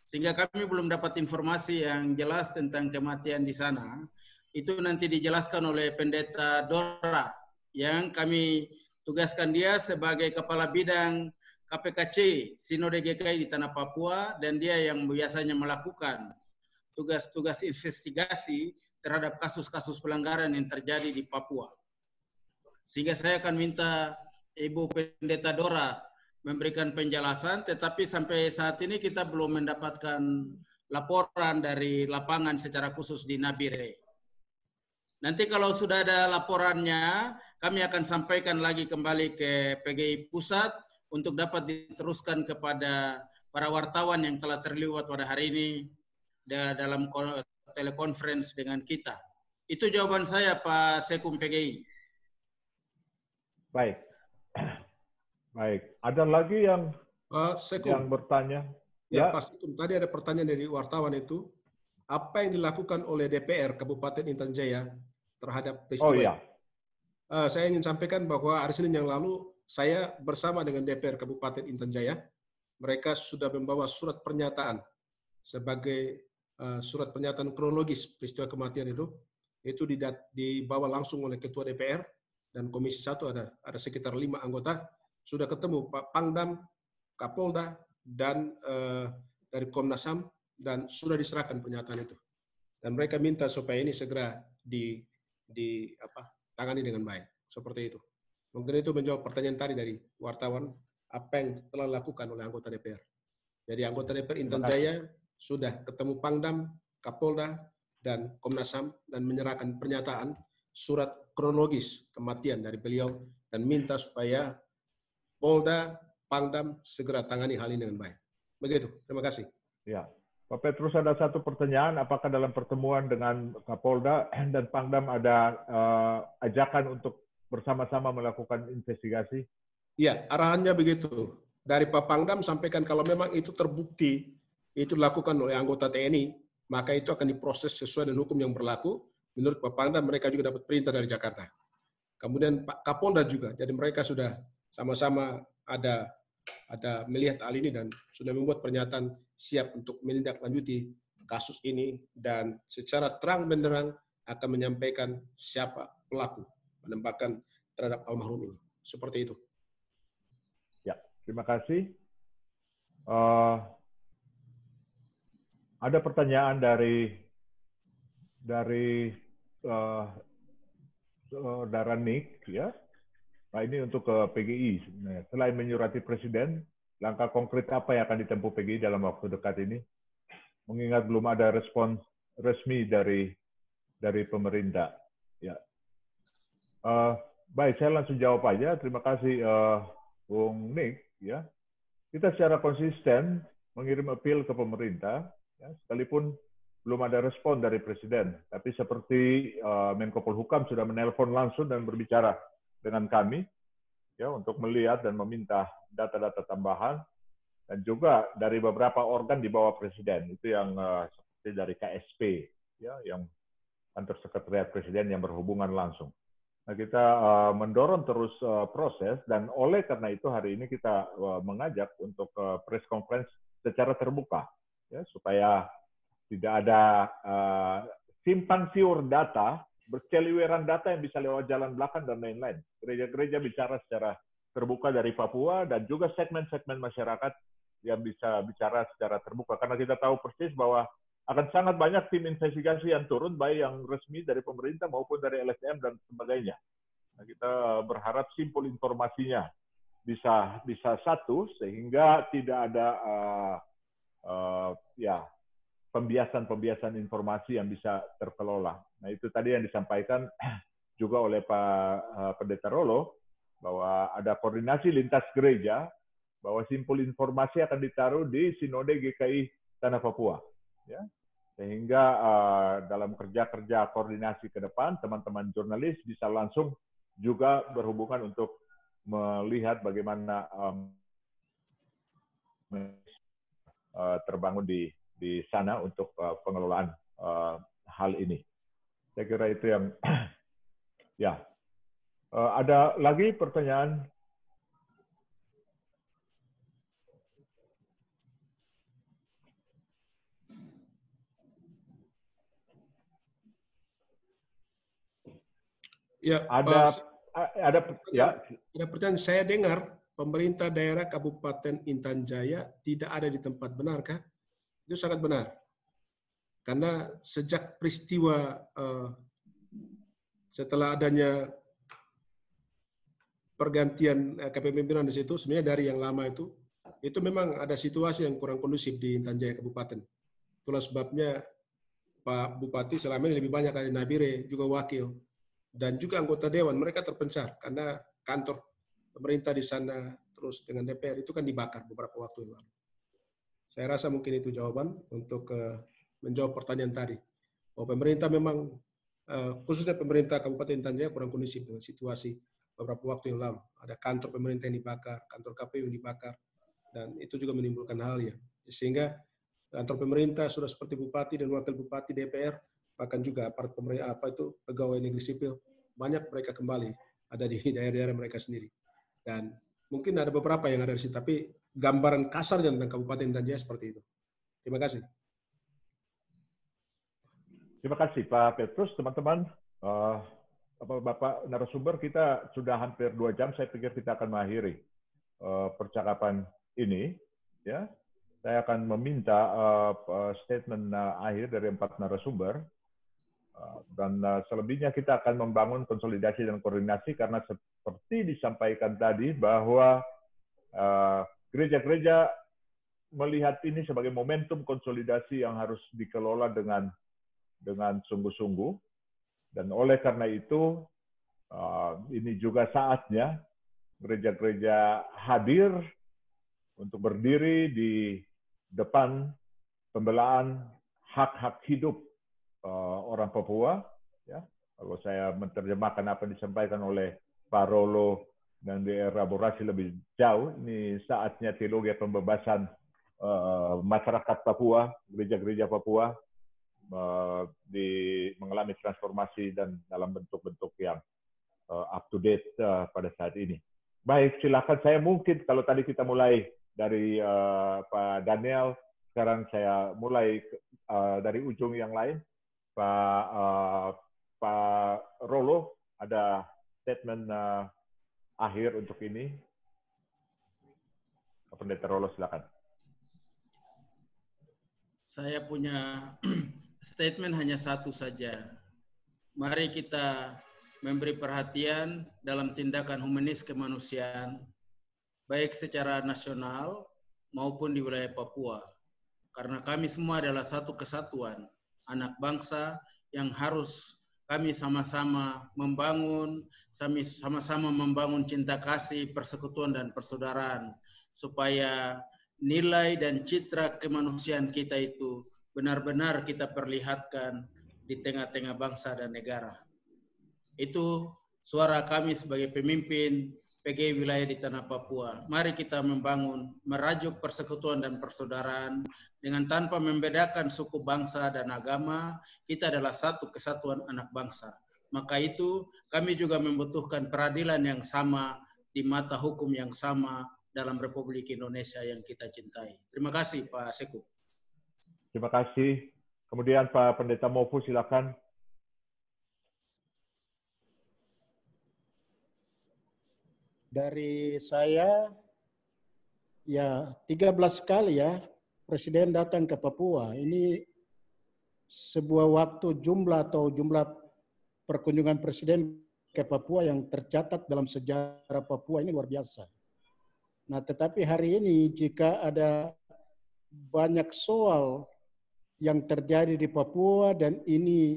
Sehingga kami belum dapat informasi yang jelas tentang kematian di sana. Itu nanti dijelaskan oleh pendeta Dora yang kami tugaskan dia sebagai kepala bidang KPKC Sinode GKI di Tanah Papua, dan dia yang biasanya melakukan tugas-tugas investigasi terhadap kasus-kasus pelanggaran yang terjadi di Papua. Sehingga saya akan minta Ibu Pendeta Dora memberikan penjelasan, tetapi sampai saat ini kita belum mendapatkan laporan dari lapangan secara khusus di Nabire. Nanti kalau sudah ada laporannya, kami akan sampaikan lagi kembali ke PGI Pusat untuk dapat diteruskan kepada para wartawan yang telah terlibat pada hari ini dalam telekonferensi dengan kita. Itu jawaban saya, Pak Sekum PGI. Baik. Baik. Ada lagi yang bertanya? Ya, Pak Sekum, tadi ada pertanyaan dari wartawan itu. Apa yang dilakukan oleh DPR Kabupaten Intan Jaya terhadap peristiwa ini? Saya ingin sampaikan bahwa hari Senin yang lalu saya bersama dengan DPR Kabupaten Intan Jaya, mereka sudah membawa surat pernyataan sebagai surat pernyataan kronologis peristiwa kematian itu dibawa langsung oleh Ketua DPR dan Komisi 1 ada sekitar 5 anggota, sudah ketemu Pak Pangdam, Kapolda, dan dari Komnas HAM, dan sudah diserahkan pernyataan itu. Dan mereka minta supaya ini segera tangani dengan baik. Seperti itu. Mungkin itu menjawab pertanyaan tadi dari wartawan, apa yang telah dilakukan oleh anggota DPR. Jadi anggota DPR Intan Jaya sudah ketemu Pangdam, Kapolda, dan Komnas HAM, dan menyerahkan pernyataan surat kronologis kematian dari beliau, dan minta supaya Polda, Pangdam segera tangani hal ini dengan baik. Begitu, terima kasih. Ya. Pak Petrus, ada satu pertanyaan, apakah dalam pertemuan dengan Kapolda dan Pangdam ada ajakan untuk bersama-sama melakukan investigasi? Iya, arahannya begitu. Dari Pak Pangdam sampaikan kalau memang itu terbukti, itu dilakukan oleh anggota TNI, maka itu akan diproses sesuai dengan hukum yang berlaku. Menurut Pak Pangdam, mereka juga dapat perintah dari Jakarta. Kemudian Pak Kapolda juga, jadi mereka sudah sama-sama ada melihat hal ini dan sudah membuat pernyataan siap untuk menindaklanjuti kasus ini dan secara terang benderang akan menyampaikan siapa pelaku penembakan terhadap almarhum ini. Seperti itu. Ya, terima kasih. Ada pertanyaan dari saudara Nick, ya. Nah, ini untuk ke PGI. Selain menyurati Presiden, langkah konkret apa yang akan ditempuh PGI dalam waktu dekat ini? Mengingat belum ada respons resmi dari pemerintah. Ya. Baik, saya langsung jawab aja. Terima kasih, Bung Nick. Ya. Kita secara konsisten mengirim appeal ke pemerintah, ya, sekalipun belum ada respon dari Presiden. Tapi seperti Menko Polhukam sudah menelpon langsung dan berbicara dengan kami, ya, untuk melihat dan meminta data-data tambahan, dan juga dari beberapa organ di bawah Presiden, itu yang seperti dari KSP, ya, yang kantor sekretariat Presiden yang berhubungan langsung. Nah, kita mendorong terus proses, dan oleh karena itu hari ini kita mengajak untuk press conference secara terbuka, ya, supaya tidak ada simpang siur data, berkeliweran data yang bisa lewat jalan belakang dan lain-lain. Gereja-gereja bicara secara terbuka dari Papua, dan juga segmen-segmen masyarakat yang bisa bicara secara terbuka. Karena kita tahu persis bahwa akan sangat banyak tim investigasi yang turun, baik yang resmi dari pemerintah maupun dari LSM dan sebagainya. Nah, kita berharap simpul informasinya bisa satu, sehingga tidak ada pembiasan informasi yang bisa terkelola. Nah, itu tadi yang disampaikan juga oleh Pak Pendeta Rolo, bahwa ada koordinasi lintas gereja, bahwa simpul informasi akan ditaruh di Sinode GKI Tanah Papua. Ya. sehingga dalam kerja-kerja koordinasi ke depan, teman-teman jurnalis bisa langsung juga berhubungan untuk melihat bagaimana terbangun di sana untuk pengelolaan hal ini. Saya kira itu yang ya. Ada lagi pertanyaan? Ya, ada pertanyaan. Saya dengar pemerintah daerah Kabupaten Intan Jaya tidak ada di tempat, benarkah? Itu sangat benar. Karena sejak peristiwa setelah adanya pergantian kepemimpinan di situ, sebenarnya dari yang lama itu memang ada situasi yang kurang kondusif di Intan Jaya Kabupaten. Itulah sebabnya Pak Bupati selama ini lebih banyak dari Nabire, juga wakil, dan juga anggota dewan. Mereka terpencar karena kantor pemerintah di sana terus dengan DPR itu kan dibakar beberapa waktu yang lalu. Saya rasa mungkin itu jawaban untuk menjawab pertanyaan tadi. Bahwa pemerintah memang, khususnya pemerintah Kabupaten Intan Jaya kurang kondusif dengan situasi beberapa waktu yang lalu. Ada kantor pemerintah yang dibakar, kantor KPU yang dibakar, dan itu juga menimbulkan hal ya. Sehingga kantor pemerintah sudah seperti bupati dan wakil bupati, DPR, bahkan juga aparat pemerintah pegawai negeri sipil, banyak mereka kembali ada di daerah-daerah mereka sendiri. Dan mungkin ada beberapa yang ada di sini, tapi gambaran kasarnya tentang Kabupaten Intan Jaya seperti itu. Terima kasih. Terima kasih Pak Petrus, teman-teman. Bapak narasumber, kita sudah hampir 2 jam. Saya pikir kita akan mengakhiri percakapan ini. Ya, saya akan meminta statement akhir dari 4 narasumber. Dan selebihnya kita akan membangun konsolidasi dan koordinasi karena seperti disampaikan tadi bahwa gereja-gereja melihat ini sebagai momentum konsolidasi yang harus dikelola dengan sungguh-sungguh. Dan oleh karena itu ini juga saatnya gereja-gereja hadir untuk berdiri di depan pembelaan hak-hak hidup orang Papua. Ya, kalau saya menerjemahkan apa yang disampaikan oleh Pak Rolo dan dielaborasi lebih jauh, ini saatnya teologi pembebasan masyarakat Papua, gereja-gereja Papua mengalami transformasi dan dalam bentuk-bentuk yang up to date pada saat ini. Baik, silakan. Saya mungkin kalau tadi kita mulai dari Pak Daniel, sekarang saya mulai dari ujung yang lain. Pak Rolo, ada statement akhir untuk ini. Pendeta Rolo, silakan. Saya punya statement hanya satu saja. Mari kita memberi perhatian dalam tindakan humanis kemanusiaan, baik secara nasional maupun di wilayah Papua. Karena kami semua adalah satu kesatuan, anak bangsa yang harus kami sama-sama membangun, sama-sama membangun cinta kasih, persekutuan dan persaudaraan, supaya nilai dan citra kemanusiaan kita itu benar-benar kita perlihatkan di tengah-tengah bangsa dan negara. Itu suara kami sebagai pemimpin PGI wilayah di tanah Papua. Mari kita membangun, merajuk persekutuan dan persaudaraan dengan tanpa membedakan suku, bangsa, dan agama. Kita adalah satu kesatuan anak bangsa. Maka itu kami juga membutuhkan peradilan yang sama di mata hukum yang sama dalam Republik Indonesia yang kita cintai. Terima kasih Pak Seku. Terima kasih. Kemudian Pak Pendeta Mofu, silakan. Dari saya, ya 13 kali ya Presiden datang ke Papua. Ini sebuah waktu jumlah perkunjungan Presiden ke Papua yang tercatat dalam sejarah Papua ini luar biasa. Nah, tetapi hari ini jika ada banyak soal yang terjadi di Papua dan ini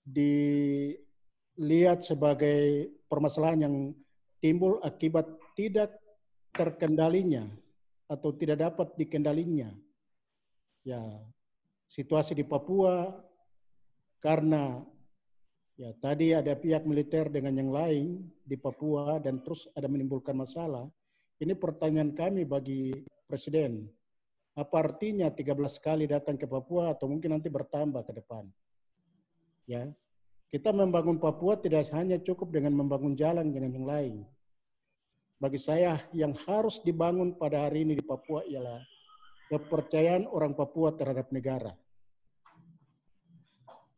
dilihat sebagai permasalahan yang timbul akibat tidak terkendalinya atau tidak dapat dikendalinya. Ya, situasi di Papua, karena ya tadi ada pihak militer dengan yang lain di Papua dan terus ada menimbulkan masalah. Ini pertanyaan kami bagi Presiden. Apa artinya 13 kali datang ke Papua atau mungkin nanti bertambah ke depan? Ya, kita membangun Papua tidak hanya cukup dengan membangun jalan dengan yang lain. Bagi saya yang harus dibangun pada hari ini di Papua ialah kepercayaan orang Papua terhadap negara.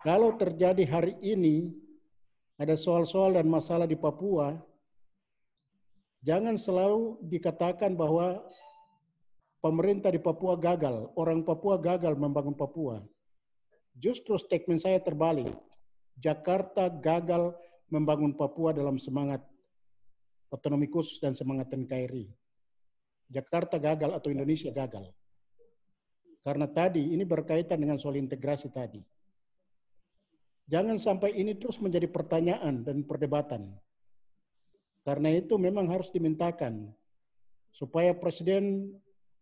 Kalau terjadi hari ini ada soal-soal dan masalah di Papua, jangan selalu dikatakan bahwa pemerintah di Papua gagal, orang Papua gagal membangun Papua. Justru statement saya terbalik. Jakarta gagal membangun Papua dalam semangat otonomi khusus dan semangat NKRI. Jakarta gagal atau Indonesia gagal. Karena tadi ini berkaitan dengan soal integrasi tadi. Jangan sampai ini terus menjadi pertanyaan dan perdebatan. Karena itu memang harus dimintakan supaya Presiden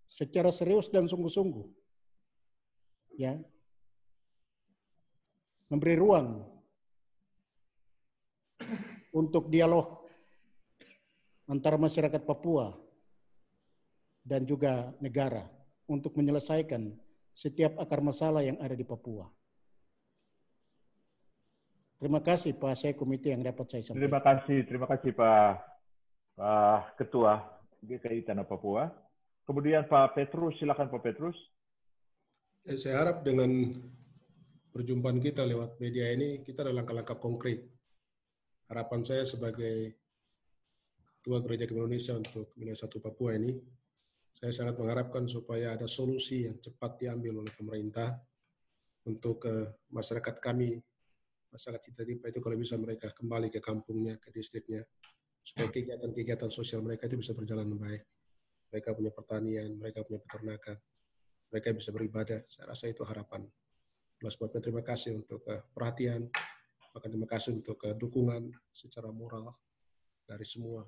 secara serius dan sungguh-sungguh ya memberi ruang untuk dialog antara masyarakat Papua dan juga negara untuk menyelesaikan setiap akar masalah yang ada di Papua. Terima kasih Pak Sekum, itu yang dapat saya sampaikan. Terima kasih Pak Ketua GKI Tanah Papua. Kemudian Pak Petrus, silakan Pak Petrus. Saya harap dengan perjumpaan kita lewat media ini, kita ada langkah-langkah konkret. Harapan saya sebagai Ketua Gereja Indonesia untuk wilayah 1 Papua ini, saya sangat mengharapkan supaya ada solusi yang cepat diambil oleh pemerintah untuk masyarakat kami, masyarakat Citadipa itu kalau bisa mereka kembali ke kampungnya, ke distriknya, supaya kegiatan-kegiatan sosial mereka itu bisa berjalan dengan baik. Mereka punya pertanian, mereka punya peternakan, mereka bisa beribadah. Saya rasa itu harapan. Oleh sebabnya terima kasih untuk perhatian, bahkan terima kasih untuk dukungan secara moral dari semua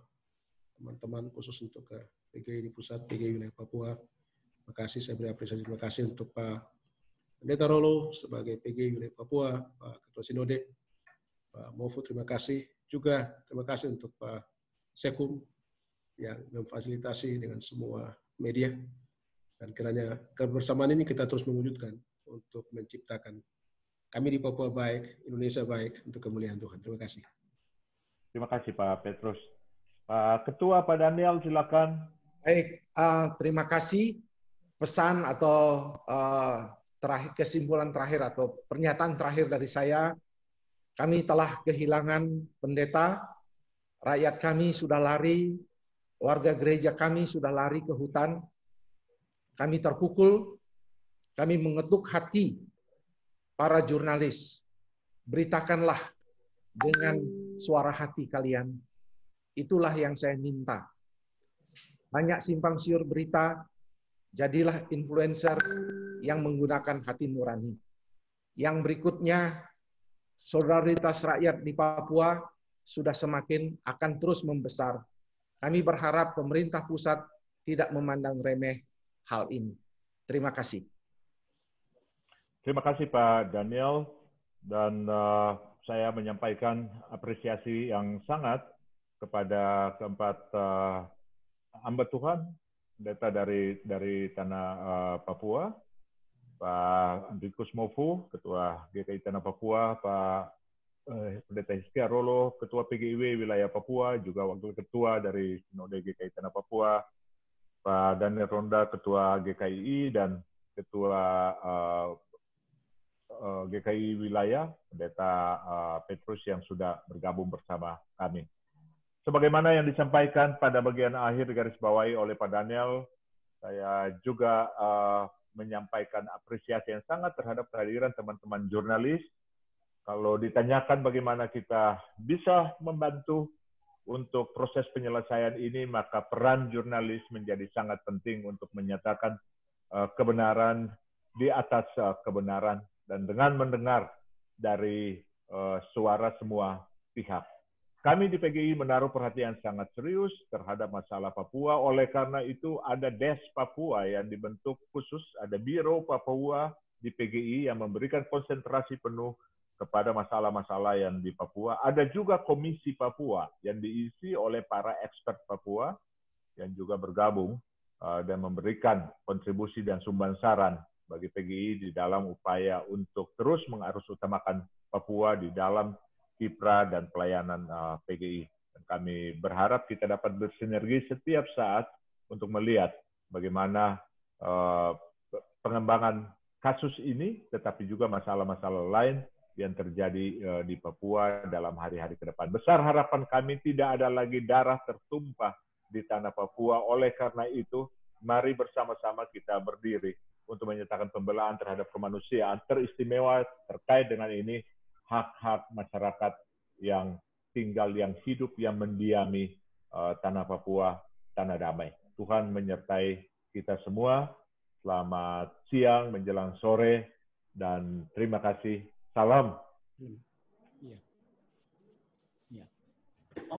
teman-teman, khusus untuk PGI di pusat, PGI wilayah Papua. Terima kasih, saya beri apresiasi. Terima kasih untuk Pak Pendeta Rolo sebagai PGI wilayah Papua, Pak Ketua Sinode, Pak Mofu, terima kasih. Juga terima kasih untuk Pak Sekum yang memfasilitasi dengan semua media. Dan kiranya kebersamaan ini kita terus mewujudkan untuk menciptakan kami di Papua baik, Indonesia baik, untuk kemuliaan Tuhan. Terima kasih. Terima kasih Pak Petrus. Pak Ketua, Pak Daniel, silakan. Baik, terima kasih. Pesan atau kesimpulan terakhir atau pernyataan terakhir dari saya, kami telah kehilangan pendeta, rakyat kami sudah lari, warga gereja kami sudah lari ke hutan, kami terpukul, kami mengetuk hati para jurnalis, beritakanlah dengan suara hati kalian. Itulah yang saya minta. Banyak simpang siur berita, jadilah influencer yang menggunakan hati nurani. Yang berikutnya, solidaritas rakyat di Papua sudah semakin akan terus membesar. Kami berharap pemerintah pusat tidak memandang remeh hal ini. Terima kasih. Terima kasih Pak Daniel, dan saya menyampaikan apresiasi yang sangat kepada keempat hamba Tuhan, pendeta dari tanah Papua, Pak Andrikus Mofu, Ketua GKI Tanah Papua, Pak Pendeta Hizkia Rolo, Ketua PGIW Wilayah Papua, juga Wakil Ketua dari Sinode GKI Tanah Papua, Pak Daniel Ronda, Ketua GKI, dan Ketua GKI Wilayah, Pendeta Petrus yang sudah bergabung bersama kami. Sebagaimana yang disampaikan pada bagian akhir garis bawahi oleh Pak Daniel, saya juga menyampaikan apresiasi yang sangat terhadap kehadiran teman-teman jurnalis. Kalau ditanyakan bagaimana kita bisa membantu untuk proses penyelesaian ini, maka peran jurnalis menjadi sangat penting untuk menyatakan kebenaran di atas kebenaran, dan dengan mendengar dari suara semua pihak. Kami di PGI menaruh perhatian sangat serius terhadap masalah Papua. Oleh karena itu ada Des Papua yang dibentuk khusus, ada Biro Papua di PGI yang memberikan konsentrasi penuh kepada masalah-masalah yang di Papua. Ada juga Komisi Papua yang diisi oleh para expert Papua yang juga bergabung dan memberikan kontribusi dan sumbangan saran bagi PGI di dalam upaya untuk terus mengarusutamakan Papua di dalam kiprah dan pelayanan PGI. Dan kami berharap kita dapat bersinergi setiap saat untuk melihat bagaimana pengembangan kasus ini, tetapi juga masalah-masalah lain yang terjadi di Papua dalam hari-hari ke depan. Besar harapan kami tidak ada lagi darah tertumpah di tanah Papua. Oleh karena itu, mari bersama-sama kita berdiri untuk menyatakan pembelaan terhadap kemanusiaan, teristimewa terkait dengan ini, hak-hak masyarakat yang tinggal, yang hidup, yang mendiami tanah Papua, tanah damai. Tuhan menyertai kita semua. Selamat siang menjelang sore, dan terima kasih. Salam